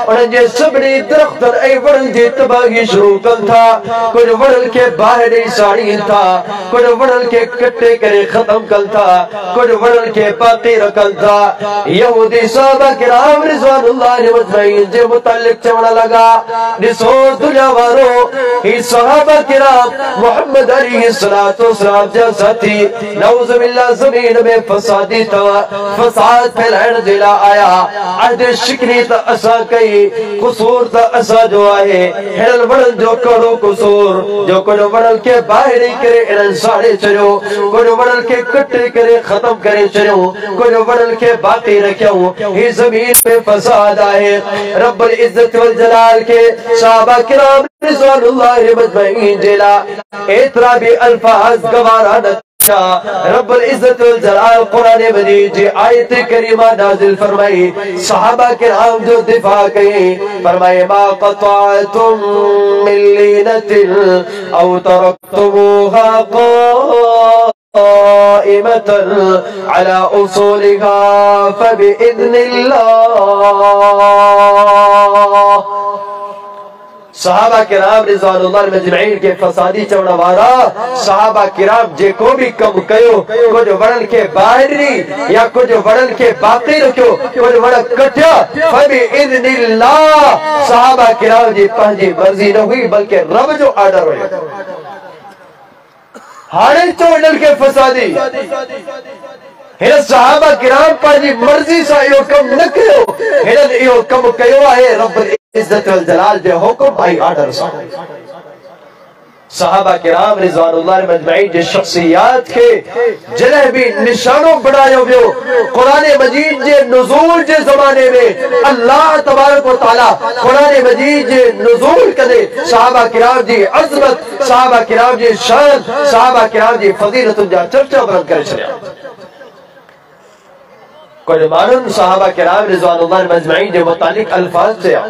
उन जे सबनी दरख्त ए वड़न जी तबाही शुरू कन था कुछ वड़न के बाहर साड़ी था कुछ वड़न के कट्टे करे खत्म कल था कुछ वड़न के बाकी रखल था यहूदी सहाबा किराम रिज़वानुल्लाहि अजमईन जे मुतालिक चवण लगा दिसो दुनिया वारो ही सहाबा किराम मोहम्मद अलैहिस्सलातु वस्सलाम जा साथी नऊज़ बिल्लाह ज़मीन में फसादी तवा फसाद फैलाण जिला आया अहद शिकरी त असा कई कसूर त असा जो आहे हेल वड़न जो कड़ो कसूर जो कुछ वड़न के बाहर करे इनन साड़े छो कुछ वड़न के कट्टे करे खत्म करे छो कुछ वड़न के बाकी रखियो ही जमीन पे फसाद आए रब्बुल इज्जत वल जलाल के सहाबा किराम रिज़वानुल्लाहि अजमईन जिला इतरा भी अल्फाज गवारा न रब्बुल इज्जत वल जलाल कुरान मजीद जी आयत करीमा नाजिल फरमाई सहाबा किराम जो दिफा कई फरमाए मा क़तअतुम मिन लीनतिन औ तरक्तुमूहा क़ाइमतन अला उसूलिहा फबिइज़्निल्लाह। सहाबा किराम रिज़वानुल्लाहि अजमईन के फसादी चवण वारा सहाबा किराम जे को भी कम कयो कुछ वड़न के बाहरी या कुछ वड़न के बाकी रखियो कुछ वड़ कटिया फबिइज़्निल्लाह सहाबा किराम जी पंहिंजी मर्जी न हुई बल्कि रब जो ऑर्डर हुयो हाणे चवण के फसादी हिन सहाबा किराम पंहिंजी मर्जी सां इहो कम न कयो हिननि इहो कम कयो आहे रब्बुल इज्जत वल जलाल जे हुक्म आई ऑर्डर सां। सहाबा किराम रिज़वानुल्लाहि अजमईन जे शख्सियत के जॾहिं भी निशानो बनायो वियो कुरान मजीद जे नुज़ूल जे ज़माने में अल्लाह तबारक व तआला कुरान मजीद जे नुज़ूल कदे सहाबा किराम जी अज़मत सहाबा किराम जी शान सहाबा किराम जी फज़ीलतुन जा चर्चा बुलंद करे छॾिया। कुछ माण्हुनि सहाबा किराम रिज़वानुल्लाहि अजमईन जे मुतालिक अल्फाज चया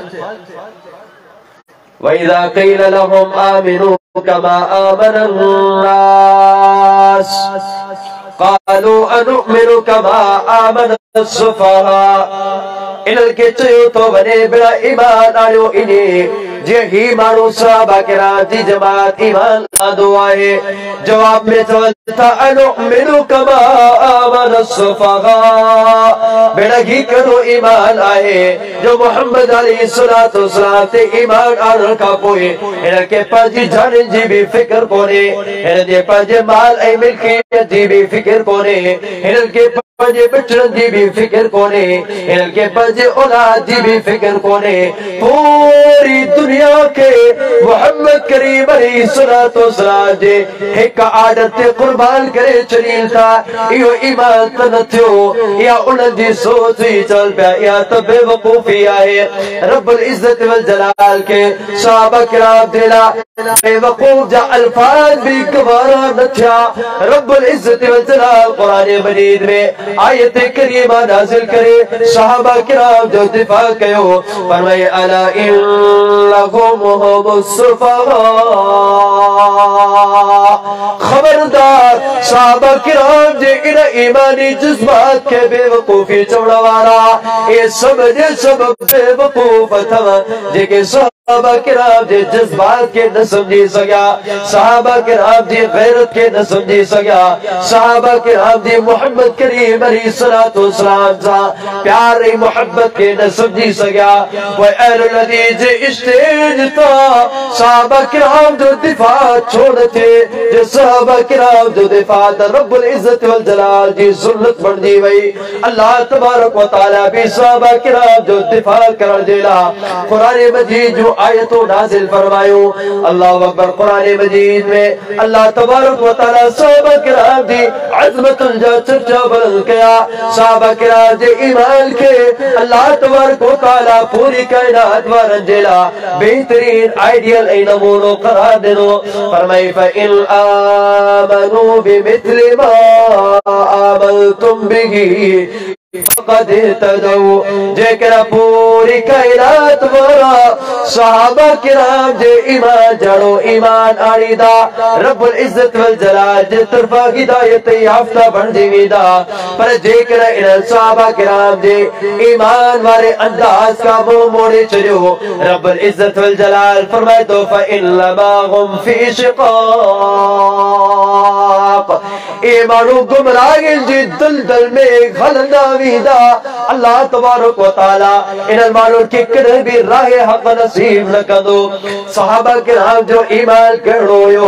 वइज़ा क़ील लहुम आमिनू कमा आमनन नास क़ालू अनुमिनु कमा आमनस सुफ़हा इनल के चयो तो वने बिड़ा ईमान आयो इने जे ही मानो सहाबा किराम जी जमात ईमान लादो आए। जवाब में चलता अनुमिनु कमा आमन सुफहा, बेड़गी करो ईमान आए जो मोहम्मद अलैहिस्सलातु वस्सलाम ते ईमान आनन का पोए इनके पंजी जान जी भी फिक्र कोने, इनके पंजे माल ऐ मिल्कियत जी भी फिक्र कोने, इनके पंजे बचन जी भी फिक्र कोने, इनके पंजे औलाद जी भी फिक्र कोने। पूरी दुनिया के मोहम्मद करीम अलैहिस्सलातु वस्सलाम जे एक आदत ते कुर्बान करे चलील था, यो ईमान त न थियो या उन जी सोच ही चल पिया या त बेवकूफी आहे। रब्बुल इज्जत वल जलाल के सहाबा किराम दिला बेवकूफ जा अल्फाज भी गवारा न थिया। रब्बुल इज्जत वल जलाल कुरान मजीद में आयत करीमा नाजिल करे सहाबा किराम जो दिफा कयो, फरमाए अला इन्नहुम हुमुस सुफहा, खबरदार सहाबा किराम जे इन ईमानी जज्बात के बेवकूफी चवण वारा ए समझे सब बेवकूफ अथवा जेके सहाबा किराम जे जज्बात के न समझी सकिया, सहाबा किराम जी गैरत के न समझी सकिया, सहाबा किराम जी मोहम्मद करीम अलैहिस्सलातु वस्सलाम सा प्यार मोहब्बत के न समझी सकिया। वह अहलुल हदीस जे स्टेज था सहाबा किराम जो दिफा छोड़ थे, जो सहाबा किराम जो दिफा था रब्बुल इज्जत वल जलाल जी सुन्नत बन दी वही। अल्लाह तबारक व तआला भी सहाबा किराम जो दिफा कर देला। कुरान मजीद जो आयतों नाजिल फरमायो, अल्लाहु अकबर। कुरान मजीद में अल्लाह तबारक व तआला सहाबा किराम दी अज़मतुल जा चर्चा बुलंद किया। सहाबा किराम जे ईमान के अल्लाह तबारक व तआला पूरी कायनात वारन जेला बेहतरीन आइडियल ए नमूनो करार देनो। फरमाई फ़इन आमनू बिमिथलि मा आमनतुम बिही फक़द इहतदौ, जेकरा पूरी कायनात वारा सहाबा किराम जे ईमान जड़ो ईमान आणीदा रब्बुल इज्जत वल जलाल जे तरफा हिदायत याफ्ता बन जीवीदा। पर जेकरा इन सहाबा किराम जे ईमान वारे अंदाज का मुंह मोड़े चलियो, रब्बुल इज्जत वल जलाल फरमाए तो फ़इन्नमा हुम फ़ी शिक़ाक़, ए मानो गुमराह जी दलदल में घलंदा वीदा। अल्लाह तबारक व तआला इन मानो के कदे भी राह हक नसीब न कंदो। सहाबा किराम जो ईमान करो यो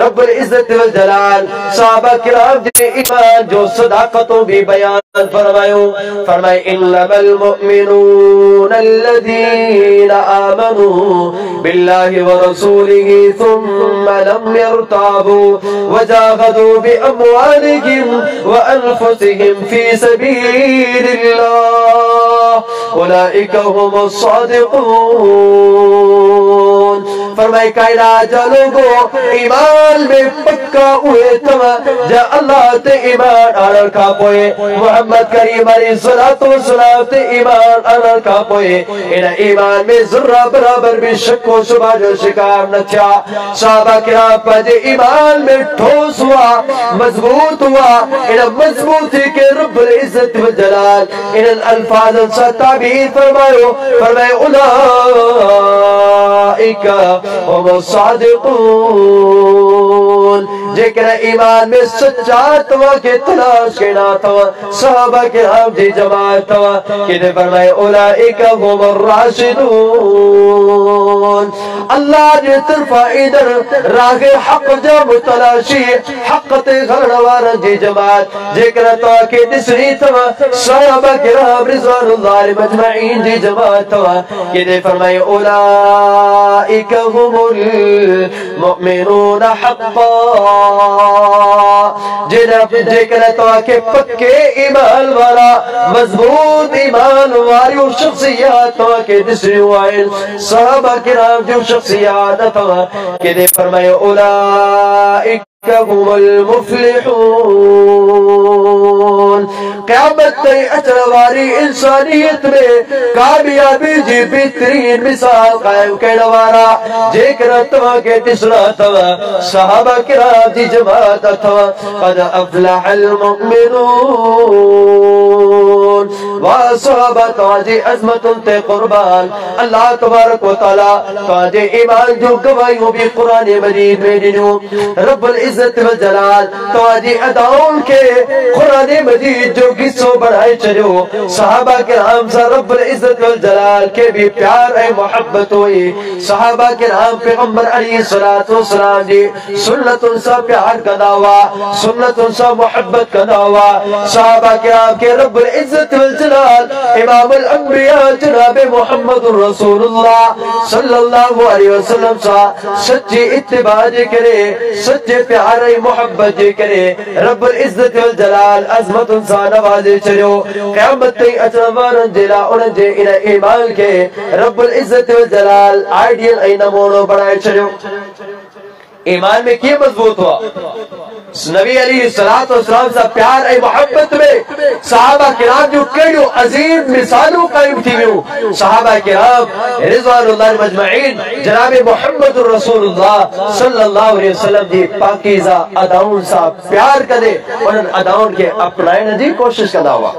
रब्बुल इज्जत वल जलाल सहाबा किराम जे ईमान जो सदाकतों भी बयान फरमायो। फरमाए इन्नमल मुमिनून अल्लज़ीना आमनू बिल्लाहि व रसूलिही सुम्मा लम यरताबू व जाहदू बि अम्वालिहिम व अनफुसिहिम फी सबीलिल्लाह उलाइका हुमुस सादिकून। फरमाए कायनात लोगो ईमान में पक्का हुए तवा जा अल्लाह ते ईमान आनन का पोए मोहम्मद करीम अलैहिस्सलातु वस्सलाम ते ईमान आनन का पोए इन ईमान में ज़र्रा बराबर भी शक व शुबा जो शिकार न थिया। सहाबा किराम पंहिंजे ईमान में ठोस हुआ मजबूत हुआ। इन मजबूती के रब्बुल इज्जत व जलाल इन अल्फाज़न सा ताबीर फरमायो। फरमाए उलाइका हुमुस सादिकून, जेकरा ईमान में सच्चा तवा के तलाश के ना तवा सहाबा किराम जी जमात तवा किने फरमाए उलाइका हुमुर राशिदून। अल्लाह जे तरफा इधर रागे हक जा मुतलाशी हक ते घरण वारन जी जमात जेकरा तवा के दिसरी तवा सहाबा किराम रिज़वानुल्लाह मजमईन जी जमात तवा किने फरमाए उलाइका हुमुल मुमिनून हक़्क़ा, जेकरा तवा के पक्के ईमान वाला मजबूत ईमान वाली शख्सियत तवा के दिसरी आइन सहाबा किराम जो शख्सियत तवा किने फरमाए उलाइका हुमुल मुफ्लिहून। क़यामत तई अचण वारी इंसानियत में कामयाबी जी बेहतरीन मिसाल कायम करण वारा जेकरा तवा के दिसरा तवा सहाबा किराम जी जमात तवा क़द अफ़लहल मुमिनून। रसूल वा सहाबा ताजे अजमतुन ते कुर्बान अल्लाह तबारक व तआला ताजे ईमान जो गवाहियों भी कुरान मजीद में दिनो रब्बुल इज्जत व जलाल ताजे अदाउन के कुरान मजीद जो किस्सों बढ़ाए चलो सहाबा किराम सा रब्बुल इज्जत व जलाल के भी प्यार है मोहब्बत हुई सहाबा किराम पैगंबर अलैहिस्सलातु वस्सलाम जी सुन्नतुन सा प्यार का दावा सुन्नतुन सा मोहब्बत का दावा सहाबा किराम के रब्बुल इज्जत वल जलाल इमामुल अंबिया जनाब मुहम्मदुर रसूलुल्लाह सल्लल्लाहु अलैहि वसल्लम सा सच्ची इत्तिबा करे सच्चे प्यार मोहब्बत करे रब्बुल इज्जत वल जलाल अजमतुन सा नवाजे चलो क़यामत तई अचण वारन जेला उन जे इन ईमान के रब्बुल इज्जत वल जलाल आइडियल ऐ नमूनो बनाए चलो ईमान में क्या मजबूत हुआ नबी अलैहिस्सलातु वस्सलाम सा प्यार ऐ मोहब्बत में सहाबा किराम जो कई अजीम मिसालों कायम थी वियूं सहाबा किराम रिज़वानुल्लाह मजमईन जनाब मुहम्मदुर रसूलुल्लाह सल्लल्लाहु अलैहि वसल्लम जी पाकीज़ा अदाउन सा प्यार करे उन अदाउन के अपनाने जी कोशिश कंदा हुआ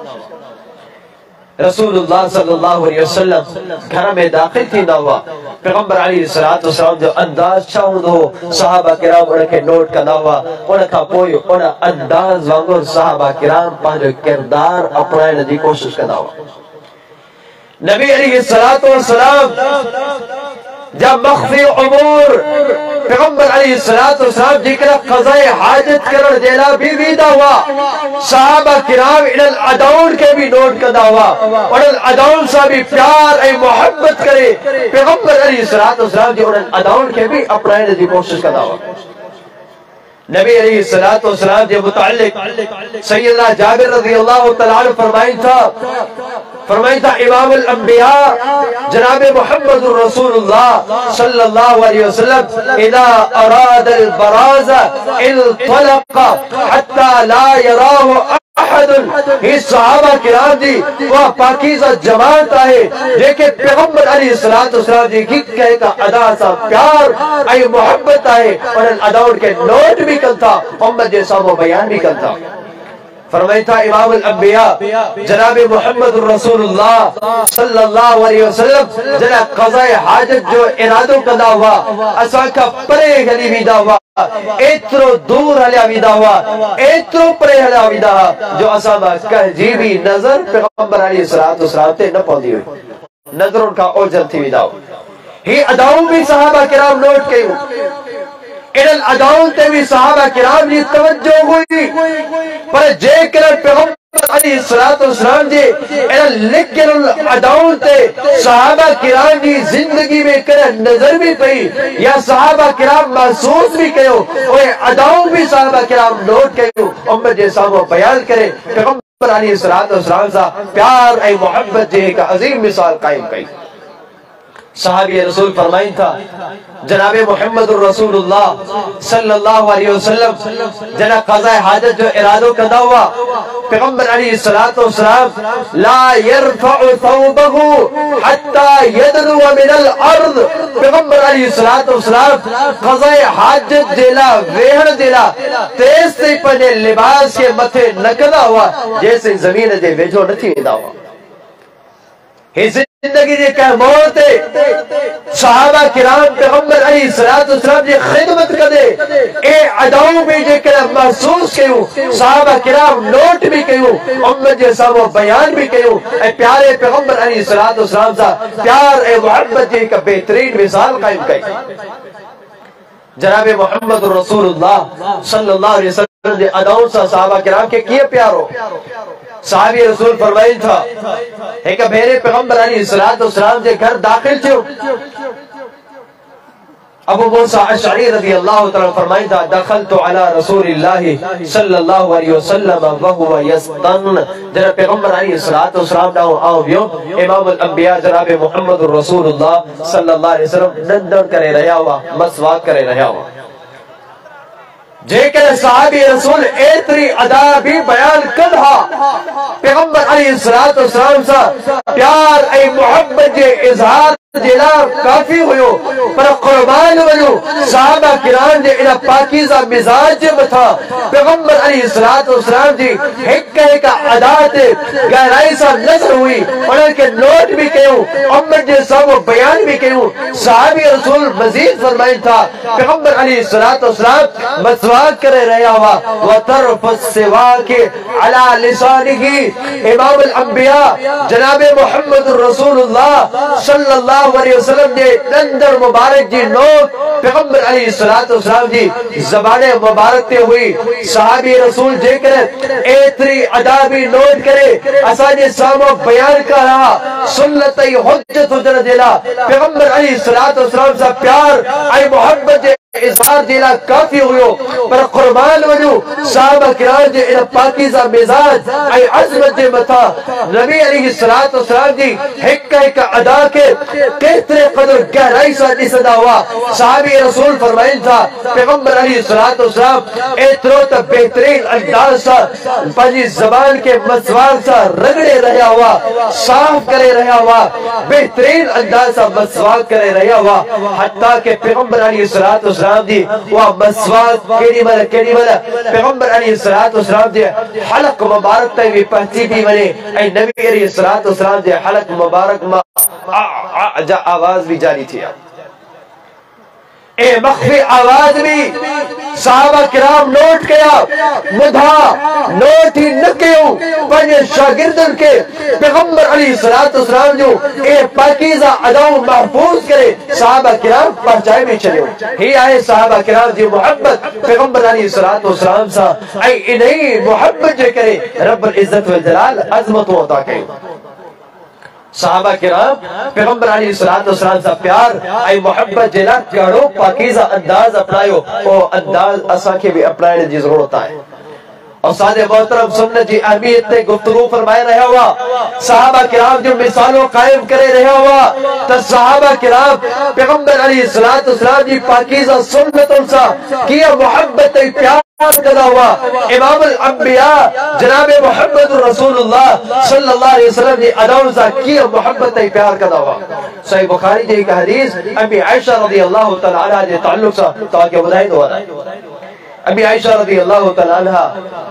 रसूलुल्लाह सल्लल्लाहु अलैहि वसल्लम घर में दाखिल थींदा हुआ पैगंबर अलैहिस्सलातु वस्सलाम जो अंदाज छा हूंदो सहाबा किराम उनखे नोट कंदा हुआ उन खां पोइ उन अंदाज वांगुरु सहाबा किराम पंहिंजो किरदार अपनाइण जी कोशिश कंदा हुआ नबी अलैहिस्सलातु वस्सलाम जब मख्फी उमूर पैगंबर अलैहिस्सलातु वस्सलाम जिक्र क़ज़ाए हाजत करण जेला भी वीदा हुआ सहाबा किराम इनल अदाउन के भी नोट कंदा हुआ उनल अदाउन सा भी प्यार ऐ मोहब्बत करे पैगंबर अलैहिस्सलातु वस्सलाम जी उनल अदाउन के भी अपनाइण जी कोशिश कंदा हुआ नबी अलैहिस्सलातु वस्सलाम जे मुताल्लिक सैयदना जाबिर रज़ियल्लाहु तआला अन्हु फरमाई था इमामुल अंबिया जनाब मुहम्मदुर रसूलुल्लाह सल्लल्लाहु अलैहि वसल्लम इदा अरादल बराज़ा इल्तलक़ हत्ता ला यराहु अहदुन ही सहाबा किराम जी वह पाकीज़ा जमात है जेके पैगंबर अलैहिस्सलातु वस्सलाम जी की कहे का अदा सा प्यार ऐ मोहब्बत है और अदाउन के नोट भी कंता उम्मत जे सामो बयान भी कंता फरमाई था इमामुल अंबिया जनाब मुहम्मदुर रसूलुल्लाह सल्लल्लाहु अलैहि वसल्लम जना क़ज़ाए हाजत जो इरादो कंदा हुआ असा का परे हली वीदा हुआ एतरो दूर हलिया वीदा हुआ एतरो परे हलिया वीदा जो असा कह जी भी नजर पैगंबर अलैहिस्सलातु वस्सलाम ते न पौंदी हुई नजर उनका ओझल थी वीदा ही अदाऊ भी सहाबा किराम नोट कयूं इनल अदाउन ते भी सहाबा किराम जी तवज्जो हुई पर जेकर पैगंबर अलैहिस्सलातु वस्सलाम जी इनल लिखल अदाउन ते सहाबा किराम जी जिंदगी में कर नजर भी पई या सहाबा किराम महसूस भी कयो ओए अदाउन भी सहाबा किराम नोट कयो उम्मत जे सामो बयान करे पैगंबर अलैहिस्सलातु वस्सलाम सा प्यार ऐ मोहब्बत जे का अजीम मिसाल कायम कई सहाबी रसूल फरमाइन था जनाबे मुहम्मदुर रसूलुल्लाह सल्लल्लाहु अलैहि वसल्लम जना क़ज़ाए हाजत जो इरादो कंदा हुआ पैगंबर अलैहिस्सलातु वस्सलाम ला यरफउ थौबहु हत्ता यदनु मिनल अर्द पैगंबर अलैहिस्सलातु वस्सलाम क़ज़ाए हाजत जेला वेहण जेला तेज से पने लिबास के मथे न कंदा हुआ जैसे जमीन जे वेझो न थी वेंदा हुआ जिंदगी जे का मौत सहाबा किराम पैगंबर अलैहिस्सलातु वस्सलाम जी खिदमत कदे ए अदाओं में जे कर महसूस कयूं सहाबा किराम नोट भी कयूं उम्मत जे सामो बयान भी कयूं ए प्यारे पैगंबर अलैहिस्सलातु वस्सलाम सा प्यार ए मोहब्बत जे का बेहतरीन मिसाल कायम कई जनाब मुहम्मदुर रसूलुल्लाह सल्लल्लाहु अलैहि वसल्लम जे अदाओं सा सहाबा किराम के किए प्यारो साहबी रसूल फरमाई था एक भेरे पैगंबर अलैहिस्सलातु वस्सलाम जे घर दाखिल थियो अबू मूसा अशअरी रज़ियल्लाहु तआला फरमाई था दखलतु अला रसूलिल्लाहि सल्लल्लाहु अलैहि वसल्लम व हुवा यस्तन जनाब पैगंबर अलैहिस्सलातु वस्सलाम दाओ आओ वियो इमामुल अंबिया जनाब मुहम्मदुर रसूलुल्लाह सल्लल्लाहु अलैहि वसल्लम नंदन करे रहया हुआ मसवाक करे रहया हुआ जेकर सहाबी रसूल एतरी अदा भी बयान कदा पैगंबर अलैहिस्सलातु वस्सलाम सा प्यार ऐ मोहब्बत जे इजहार जेला काफी हुयो पर कुर्बान वयो सहाबा किराम जे इन पाकीज़ा मिजाज जे मथा पैगंबर अलैहिस्सलातु वस्सलाम जी एक अदा ते गहराई सा नजर हुई उन्हनि के नोट भी कयो उम्मत जे सब बयान भी कयो सहाबी रसूल मजीद फरमाइन था पैगंबर अलैहिस्सलातु वस्सलाम मसवाक करे रहा हुआ व तरफ सिवा के अला लिसानिही इमाम अल अंबिया जनाब मुहम्मद रसूलुल्लाह सल्लल्लाहु अलैहि वसल्लम ने अंदर मुबारक जी नोट पैगंबर अलैहिस्सलातु वस्सलाम जी ज़बाने मुबारक ते हुई सहाबी रसूल जेकर एतरी अदा भी नोट करे असाजे सामो बयान कर रहा सुन्नत ई हुज्जत हुजर देला पैगंबर अलैहिस्सलातु वस्सलाम सा प्यार आई मोहब्बत इजहार देला काफी हुयो पर कुर्बान वजू सहाबा किराम जे इन पाकीज़ा मिजाज आई अज़मत जे मथा नबी अलैहिस्सलातु वस्सलाम जी एक अदा के केतरे कदर गहराई सा दिसदा हुआ सहाबी रसूल फरमाइन था पैगंबर अलैहिस्सलातु वस्सलाम एतरो त बेहतरीन अंदाज सा पंजी ज़बान के मसवाक सा रगड़े रहा हुआ साफ करे रहा हुआ बेहतरीन अंदाज सा मसवाक करे रहा हुआ हत्ता के पैगंबर अलैहिस्सलातु वस्सलाम दी वा मसवाक केडी मल पैगंबर अलैहिस्सलातु वस्सलाम दे हलक मुबारक ते भी पहुंची भी वने ऐ नबी अलैहिस्सलातु वस्सलाम दे हलक मुबारक मा आवाज भी जारी थी ए मख्फी आवाज भी सहाबा किराम नोट किया मुधा नोट ही न कयो पंज शागिर्दन के पैगंबर अलैहिस्सलातु वस्सलाम जो ए पाकीज़ा अदाओं महफूज करे सहाबा किराम पहुंचाए भी चलियो ही आए सहाबा किराम जी मोहब्बत पैगंबर अलैहिस्सलातु वस्सलाम सा ऐ इन्हीं मोहब्बत जे करे रब्बुल इज्जत वल जलाल अज़मत अता कई सहाबा किराम पैगंबर अलैहिस्सलातु वस्सलाम सा प्यार आई मोहब्बत जेला कड़ो पाकीज़ा अंदाज अपनायो ओ अंदाज असा के भी अपनाने की जरूरत है और सादे मोहतरम सुन्नत जी अहमियत ते गुफ्तगू फरमाए रहा हुआ सहाबा किराम जो मिसालों कायम करे रहा हुआ तो सहाबा किराम पैगंबर अलैहिस्सलातु वस्सलाम जी पाकीज़ा सुन्नतों सा किया मोहब्बत प्यार कदा हुआ इमाम अल अंबिया जनाब मुहम्मद रसूलुल्लाह सल्लल्लाहु अलैहि वसल्लम जी अदाओं सा किया मोहब्बत प्यार कदा हुआ सही बुखारी जी का हदीस अम्मी आयशा रज़ियल्लाहु तआला अन्हा जे ताल्लुक सा ताके बुधाई दो अम्मी आयशा रज़ियल्लाहु तआला अन्हा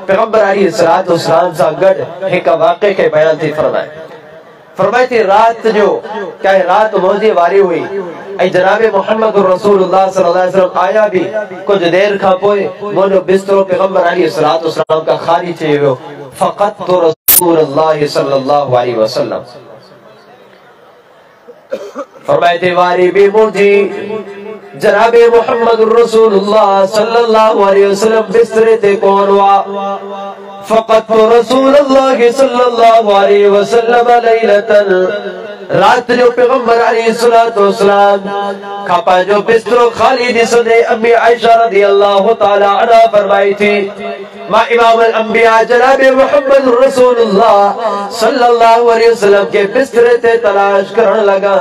पैगंबर अलैहिस्सलातु वस्सलाम सा गड एक वाक़े के बयान थी फरमाई थी रात जो क्या रात मौजे वारी हुई ऐ जनाब मुहम्मद रसूलुल्लाह सल्लल्लाहु अलैहि वसल्लम आया भी कुछ देर का पोए मोनो बिस्तरो पैगंबर अलैहिस्सलातु वस्सलाम का खाली थे वो फकत तो रसूलुल्लाह सल्लल्लाहु अलैहि वसल्लम फरमाई थी वारी भी मुर्जी जनाब मुहम्मद रसूलुल्लाह सल्लल्लाहु अलैहि वसल्लम बिस्तरे ते कौन हुआ फकत रसूलुल्लाह सल्लल्लाहु अलैहि वसल्लम लैलतन रात जो पैगंबर अलैहिस्सलातु वस्सलाम खापा जो बिस्तरो खाली दिसदे अम्मी आयशा रज़ियल्लाहु तआला अन्हा फरमाई थी मा इमाम अल अंबिया जनाब मुहम्मद रसूलुल्लाह सल्लल्लाहु अलैहि वसल्लम के बिस्तरे ते तलाश करने लगा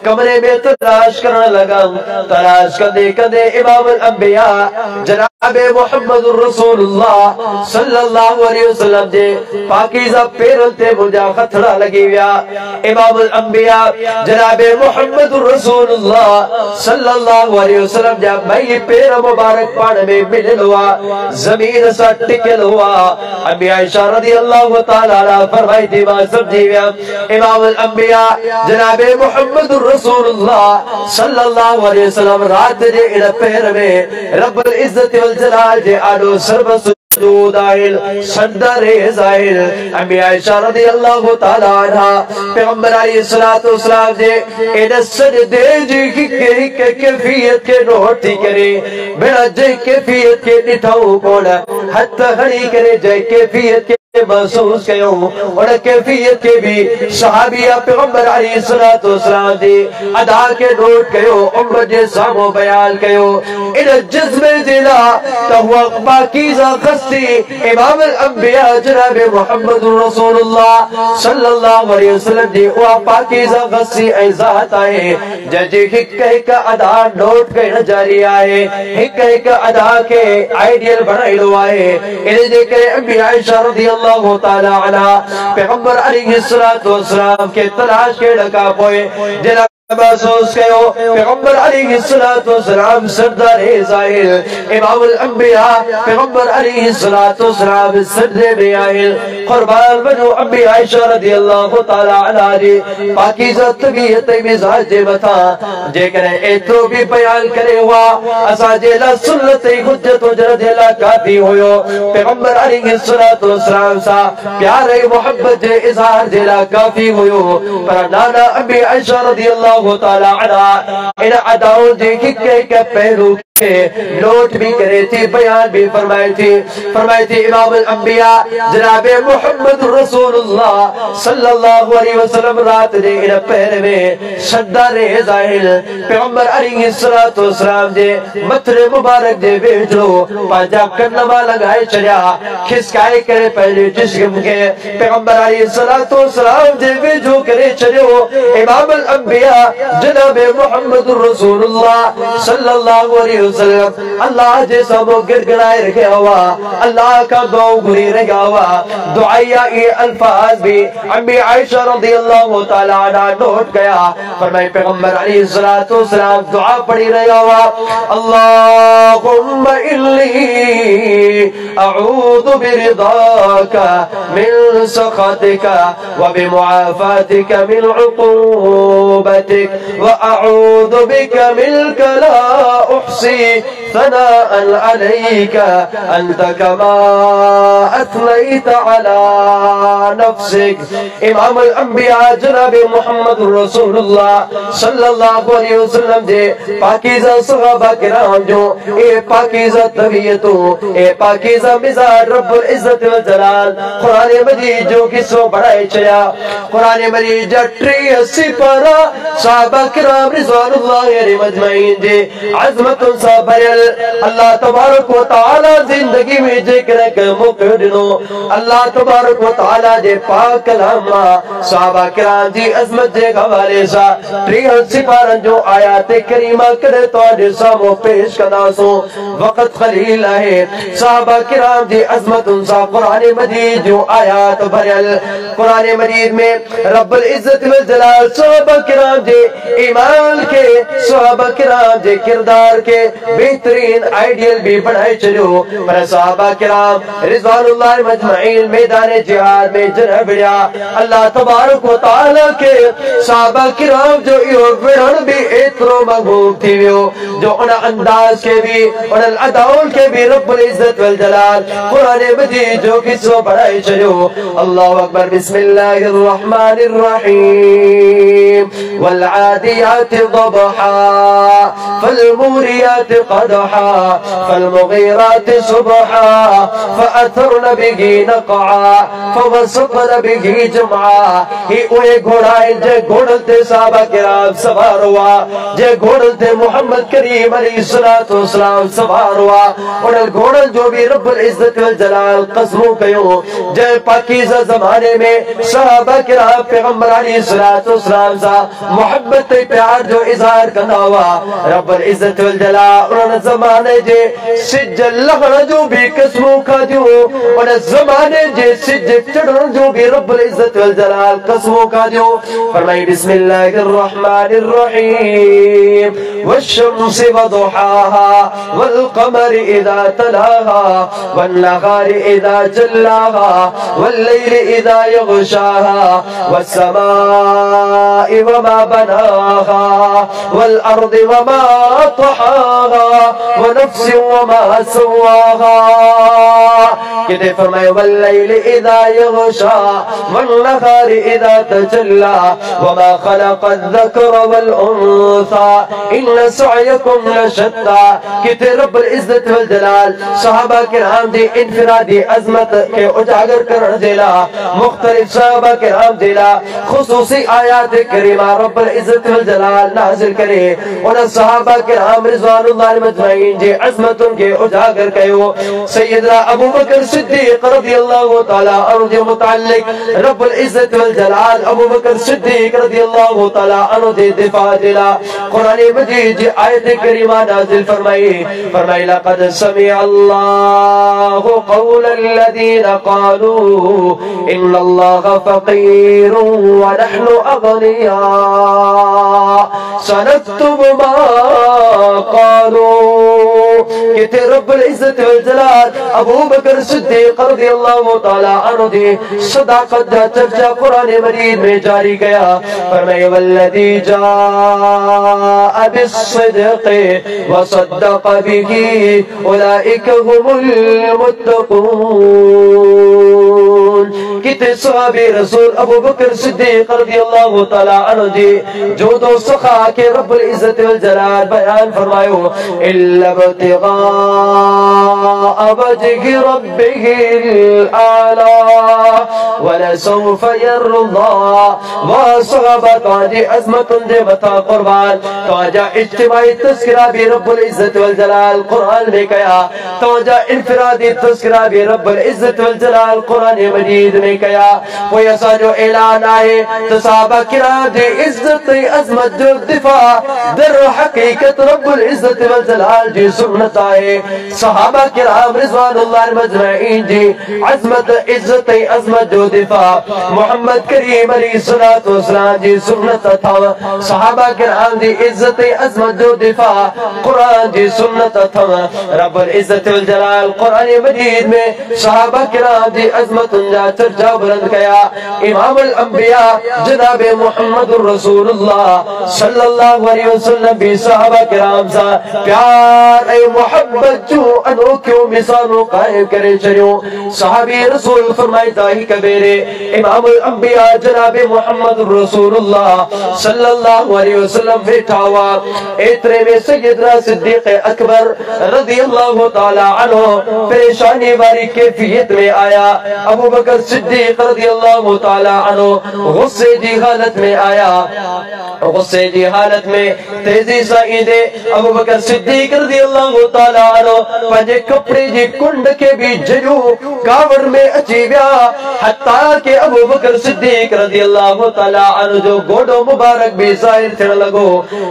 कमरे में तलाश करने लगा तलाश कदे कदे इमाम अल अंबिया जनाब मुहम्मद रसूलुल्लाह सल्लल्लाहु अलैहि वसल्लम दे पाकीज़ा पैरन ते मुझा खतरा लगी विया इमाम अल अंबिया जनाब मुहम्मद रसूलुल्लाह सल्लल्लाहु अलैहि वसल्लम जब मई पैर मुबारक पान में मिलन हुआ जमीन सा टिकल हुआ अम्मी आयशा रज़ियल्लाहु तआला अन्हा फरमाई थी मा समझी विया इमाम अल अंबिया जनाब मुहम्मद रसूलुल्लाह सल्लल्लाहु अलैहि वसल्लम रात जे इन पैर में रब्बुल इज्जत वल जलाल जे आडो सर्व सुजूदाइल सदरे जाहिल अम्मी आयशा रज़ियल्लाहु तआला अन्हा पैगंबर अलैहिस्सलातु वस्सलाम जे इन सजदे जी की कैफियत के नोटी करे बेड़ा जे कैफियत के दिठाऊ कोन हथ हणी करे जे कैफियत के महसूस कयो और कैफियत के भी सहाबिया पैगंबर अलैहिस्सलातु वस्सलाम दी अदा के नोट कयो उम्मत जे सामो बयान कयो इन जिस्म जिला तो हुआ पाकीज़ा खस्ती इमाम अल अंबिया जनाब मुहम्मद रसूलुल्लाह सल्लल्लाहु अलैहि वसल्लम दी हुआ पाकीज़ा खस्ती ऐ ज़ात आहे जजे हिक अदा नोट करण जारी आहे हिक अदा के आइडियल बनाइलो आहे इन जे करे अम्मी आयशा रज़ियल्लाहु ताला अन्हा पैगंबर अलैहिस्सलातु वस्सलाम के तलाश के लगा पोए जरा महसूस कयो पैगंबर अलैहिस्सलातु वस्सलाम सरदारे ज़ाहिर इमाम अल अंबिया पैगंबर अलैहिस्सलातु वस्सलाम सरदे में आहिल कुर्बान बनो अम्मी आयशा रज़ियल्लाहु ताला अन्हा जी पाकीज़ा तबीयत मिजाज जे मथा जे करे एतो भी बयान करे हुआ असा जे ला सुन्नत हुज्जत हुजर जे ला काफी होयो पैगंबर अलैहिस्सलातु वस्सलाम सा प्यार ए मोहब्बत जे इज़हार जे ला काफी होयो पर नाना अम्मी आयशा रज़ियल्लाहु ताला अन्हा इन अदाओं जे हिक पहलू के नोट भी करे थी बयान भी फरमाई थी इमाम अल अंबिया जनाब मुहम्मद रसूलुल्लाह सल्लल्लाहु अलैहि वसल्लम रात दे इन पहर में सद्दारे ज़ाहिर पैगंबर अलैहिस्सलातु वस्सलाम जे मथरे मुबारक जे वेझो पांजा कन्नमा लगाए छड़िया खिसकाए करे पहले जिस्म के पैगंबर अलैहिस्सलातु वस्सलाम जे वेझो करे छड़ियो इमाम अल अंबिया जनाब मुहम्मद रसूलुल्लाह सल्लल्लाहु अलैहि वसल्लम अल्लाह जे सबो गिड़गिड़ाए रखे हुआ अल्लाह का दो गुरी रखा हुआ दुआया ये अल्फाज भी अम्मी आयशा रज़ियल्लाहु ताला अन्हा नोट गया फरमाए पैगंबर अलैहिस्सलातु वस्सलाम दुआ पढ़ी रहा हुआ अल्लाहुम्मा इन्नी अऊज़ु बिरिदाका मिन सख़तिका व बिमुआफ़ातिका मिन उक़ूबतिक व अऊज़ु बिका मिनका ला उहसी सनाअन अलैका अंत कमा अथनैत अला नफ्सिक इमाम अल अंबिया जनाब मुहम्मद रसूलुल्लाह सल्लल्लाहु अलैहि वसल्लम जे पाकीज़ा सहाबा किराम जो ए पाकीज़ा तबीयतो ए पाकीज़ा मिजाज रब्बुल इज्जत व जलाल कुरान मजीद जो किसो बढ़ाए छया कुरान मजीद जा 83 पारा सहाबा किराम रिज़वानुल्लाह अलैहिम अजमईन जे अज़मतुन सा भरल अल्लाह तबारक व तआला जिंदगी में जिक्र के मौक़ो दिनो अल्लाह तबारक व तआला जे पाक कलाम सहाबा किराम जी अज़मत जे हवाले सा 83 पारन जो आयात करीमा करे तो सामो पेश कंदासो वक़्त क़लील है सहाबा किराम जी अज़मतुन सा कुरान मजीद जो आयात भरल कुरान मजीद में रब्बुल इज्जत व जलाल सहाबा किराम जे ईमान के सहाबा किराम जे किरदार के बेहतरीन आइडियल भी बनाए चलो पर सहाबा किराम रिज़वानुल्लाह मजमईन मैदान जिहाद में जन्म लिया अल्लाह तबारक व तआला के सहाबा किराम जो यो विरण भी एतरो महबूब थी वियो जो उन अंदाज के भी उन अदाउल के भी रब्बुल इज्जत वल जलाल कुरान मजीद जो किसो बढ़ाए चलो अल्लाहु अकबर बिस्मिल्लाहिर रहमानिर रहीम वल आदियात ज़बहा फल मूरियात क़दहा फल मुगीरात सुबहा फअथरन बिही नक़आ फवसतन बिही जमआ ही ओए घोड़ा जे घोड़ल ते सहाबा किराम सवार हुआ जे घोड़ल ते मोहम्मद करीम अलैहिस्सलातु वस्सलाम सवार हुआ उन घोड़ल जो भी रब्बुल इज्जत वल जलाल कसमों कयो जे पाकीज़ा ज़माने में सहाबा किराम पैगंबर अलैहिस्सलातु वस्सलाम सा मोहब्बत प्यार जो इज़हार कंदा हुआ रब्बुल इज्जत वल जलाल उन ज़माने जे सिज लहण जो भी कसमों खा दियो उन ज़माने जे सिज चढ़ण जो भी रब्बुल इज्जत वल जलाल कसमों खा दियो फरमाई बिस्मिल्लाहिर रहमानिर रहीम वश्शम्सि वदुहाहा वल क़मरि इज़ा तलाहा वन नहारि इज़ा जल्लाहा वल लैलि इज़ा यग़शाहा वस्समाइ वमा बनाहा वल अर्दि वमा तहाहा व नफ्सिन वमा सव्वाहा। किते फरमाए वल्लैल इज़ा यग़शा वन्नहारि इज़ा तजल्ला वमा खलक़ज़-ज़करा वल-उन्सा इन्न सअयकुम लशत्ता। किते रब्बुल इज़्ज़त वल जलाल सहाबा किराम दी इनफिरादी अज़मत के उजागर करण देला मुख्तलिफ सहाबा किराम देला खुसूसी आयात करीमा रब्बुल इज़्ज़त वल जलाल नाज़िल करे उन सहाबा किराम रिज़वानुल्लाहि मजमईन जी अज़मतुन के उजागर कयो। सय्यदना अबू बकर सिद्दीक रज़ियल्लाहु तआला अन्हु जे मुतअल्लिक रब्बुल इज़्ज़त वल जलाल अबू बकर सिद्दीक रज़ियल्लाहु तआला अन्हु दे दिफा दिला कुरान मजीद जी आयत करीमा नाज़िल फरमाई लक़द समिअ अल्लाहु क़ौलल्लज़ीना क़ालू इन्नल्लाहा फ़क़ीरुन व नहनु अग़निया सनक्तुबु मा क़ालू। किते रब्बुल इज़्ज़त वल जलाल अबू बकर सिद्दीक रज़ियल्लाहु तआला अन्हु दी सदाकत दा चर्चा कुरान मजीद में जारी किया। फरमाया वल्लज़ी जाअ बिस्सिद्क़ि व सद्दक़ बिही उलाइका हुमुल मुत्तक़ून। किते सहाबे रसूल अबू बकर सिद्दीक रज़ियल्लाहु तआला अन्हु जी जो दो सखा के रब्बुल इज़्ज़त वल जलाल बयान फरमायो इल्ला बतिगा वजहि रब्बिहिल आला वलसौफ यर्दा। वा सहाबा ताजी अज़मतुन दे मथा कुर्बान ताजा इज्तिमाई तज़किरा भी रब्बुल इज़्ज़त वल जलाल कुरान में कया ताजा इनफिरादी तज़किरा भी रब्बुल इज़्ज़त वल जलाल कुरान मजीद में कया। कोई ऐसा जो ऐलान आए तो सहाबा किराम दी इज़्ज़त अज़मत जो दिफा दर हकीकत रब्बुल इज़्ज़त वल जलाल जी सुन्नत आए सहाबा किराम रिज़वानुल्लाहि मजमईन जी अज़मत इज़्ज़त अज़मत जो दिफा मोहम्मद करीम अलैहिस्सलातु वस्सलाम जी सुन्नत था। सहाबा किराम दी इज़्ज़त अज़मत जो दिफा कुरान जी सुन्नत था। रब्बुल इज़्ज़त वल जलाल कुरान मजीद में सहाबा किराम दी अज़मत जा चर्चा बुलंद किया। इमामुल अंबिया जनाब मुहम्मदुर रसूलुल्लाह सल्लल्लाहु अलैहि वसल्लम भी सहाबा किराम सा प्यार ए मोहब्बत जो अनोखियों मिसालों कायम करे छड़ियो। सहाबी रसूल फरमाइता ही कबीरे इमामुल अंबिया जनाब मुहम्मदुर रसूलुल्लाह सल्लल्लाहु अलैहि वसल्लम बैठा हुआ इतने में सय्यदना सिद्दीक़ अकबर रज़ियल्लाहु तआला अन्हु परेशानी वाली कैफियत में आया। अबू बकर सिद्दीक रज़ियल्लाहु तआला अन्हु गुस्से की हालत में आया। गुस्से की हालत में तेजी से ईंदे अबू बकर सिद्दीक रज़ियल्लाहु तआला अन्हु पंहिंजे कपड़े जी कुंड के भी जजू कावड़ में अची विया हत्ता के अबू बकर सिद्दीक रज़ियल्लाहु तआला अन्हु जो गोडो मुबारक भी ज़ाहिर थियण लॻो।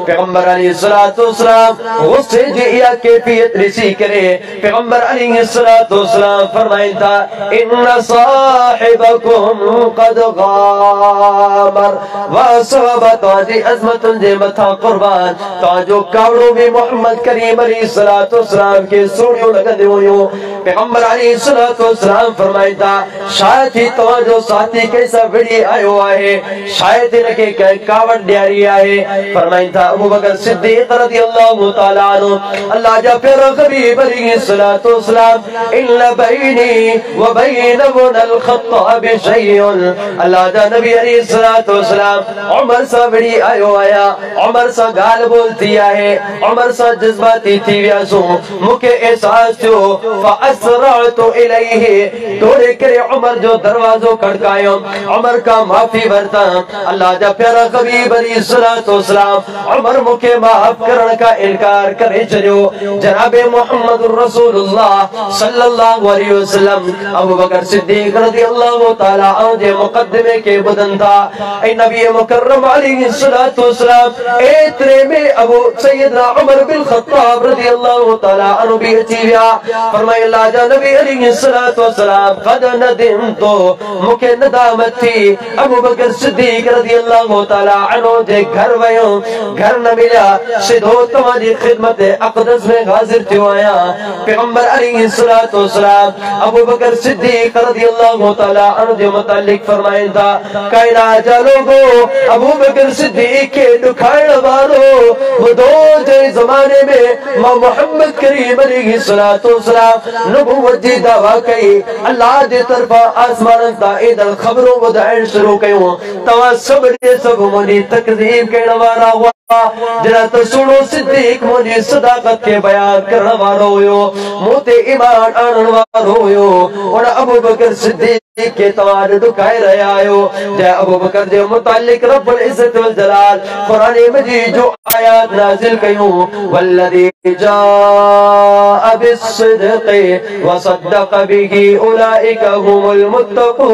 पैगंबर अलैहिस्सलातु वस्सलाम गुस्से जी इहा कैफियत ॾिसी करे पैगंबर अलैहिस्सलातु वस्सलाम फरमाइनि था इन्न साहिबकुम क़द गामर। वा सहाबा तव्हांजी अज़मतुनि जे मथां क़ुर्बान तव्हांजो कावड़ो भी मोहम्मद करीम अलैहिस्सलातु वस्सलाम के सोणियूं लॻंदियूं हुयूं। पैगंबर अलैहिस्सलातु वस्सलाम फरमाइनि था शायद ही तव्हांजो साथी कंहिंसां विढ़ी आयो आहे शायद हिनखे कंहिं कावड़ ॾियारी आहे। फरमाइनि था अबू बकर सिद्दीक़ रज़ियल्लाहु तआला अन्हु अल्लाह जा प्यारा हबीब अलैहिस्सलातु वस्सलाम इन्न बैनी व बैन इब्नुल ख़त्ताब शैउन। अल्लाह जा नबी अलैहिस्सलातु वस्सलाम उमर सां विढ़ी आयो आया उमर सां ॻाल्हि ॿोल आहे उमर सां जज़्बाती थी वियासूं मूंखे एहसास थियो फअसरअतु इलैहि दौड़े करे उमर जो दरवाज़ो खड़कायो उमर का माफ़ी वरता। अल्लाह जा प्यारा हबीब अलैहिस्सलातु वस्सलाम उमर मूंखे माफ़ करण का इनकार करे छॾियो। जनाब मुहम्मदुर रसूलुल्लाह सल्लल्लाहु अलैहि वसल्लम अबू बकर सिद्दीक़ रज़ियल्लाहु तआला अन्हु जे मुक़दमे के ॿुधनि था ऐं नबी मुकर्रम अलैहिस्सलातु वस्सलाम एतिरे में अबू सय्यदना उमर बिन ख़त्ताब रज़ियल्लाहु तआला अन्हु भी अची विया। फरमाया राजा नबी अलैहिस्सलाम कद नदिम तो मुखे नदामत थी अबू बकर सिद्दीक रज़ियल्लाहु तआला अन्हु जे घर वयो घर न मिला सिधो तुम्हारी खिदमत अक़दस में हाजिर थियो आया पैगंबर अलैहिस्सलाम अबू बकर सिद्दीक रज़ियल्लाहु तआला अन्हु जे मुतालिक फरमाइंदा कायनात जा लोगो अबू बकर सिद्दीक के दुखाइण वालो बुधो जे ज़माने में मां मोहम्मद करीम अलैहिस्सलाम नबुवत जी दावा कई अल्लाह जे तरफा आसमान ता इदल खबरों बुधाइण शुरू कयूं तवा सब जे सब मुनी तकजीब करण वाला हुआ जरा तो सुनो सिद्दीक मुझे सदाकत के बयान करने वालो हुयो मोते ईमान आणण वालो हुयो और अबू बकर सिद्दीक के तवार दुखाए रहा आयो जय अबू बकर जे मुतालिक रब्बुल इज्जत वल जलाल कुरान मजीद जो आयत नाजिल कयूं वल्लज़ी जाअ बिस्सिद्क़ि व सद्दक़ बिही उलाइका हुमुल मुत्तक़ून।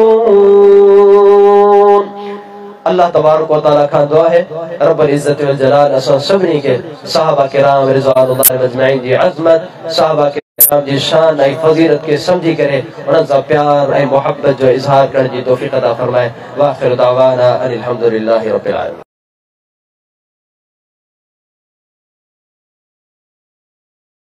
अल्लाह तबारक व तआला का दुआ है रब्बुल इज्जत वल जलाल असा सबनी के सहाबा किराम रिज़वानुल्लाहि अजमईन जी अज़मत सहाबा किराम जी शान ऐं फज़ीलत के समझी करे उन्हनि सां प्यार ऐं मोहब्बत जो इज़हार करण जी तौफ़ीक़ अता फरमाए। व आख़िरु दावाना अनिल हम्दुलिल्लाहि रब्बिल आलमीन।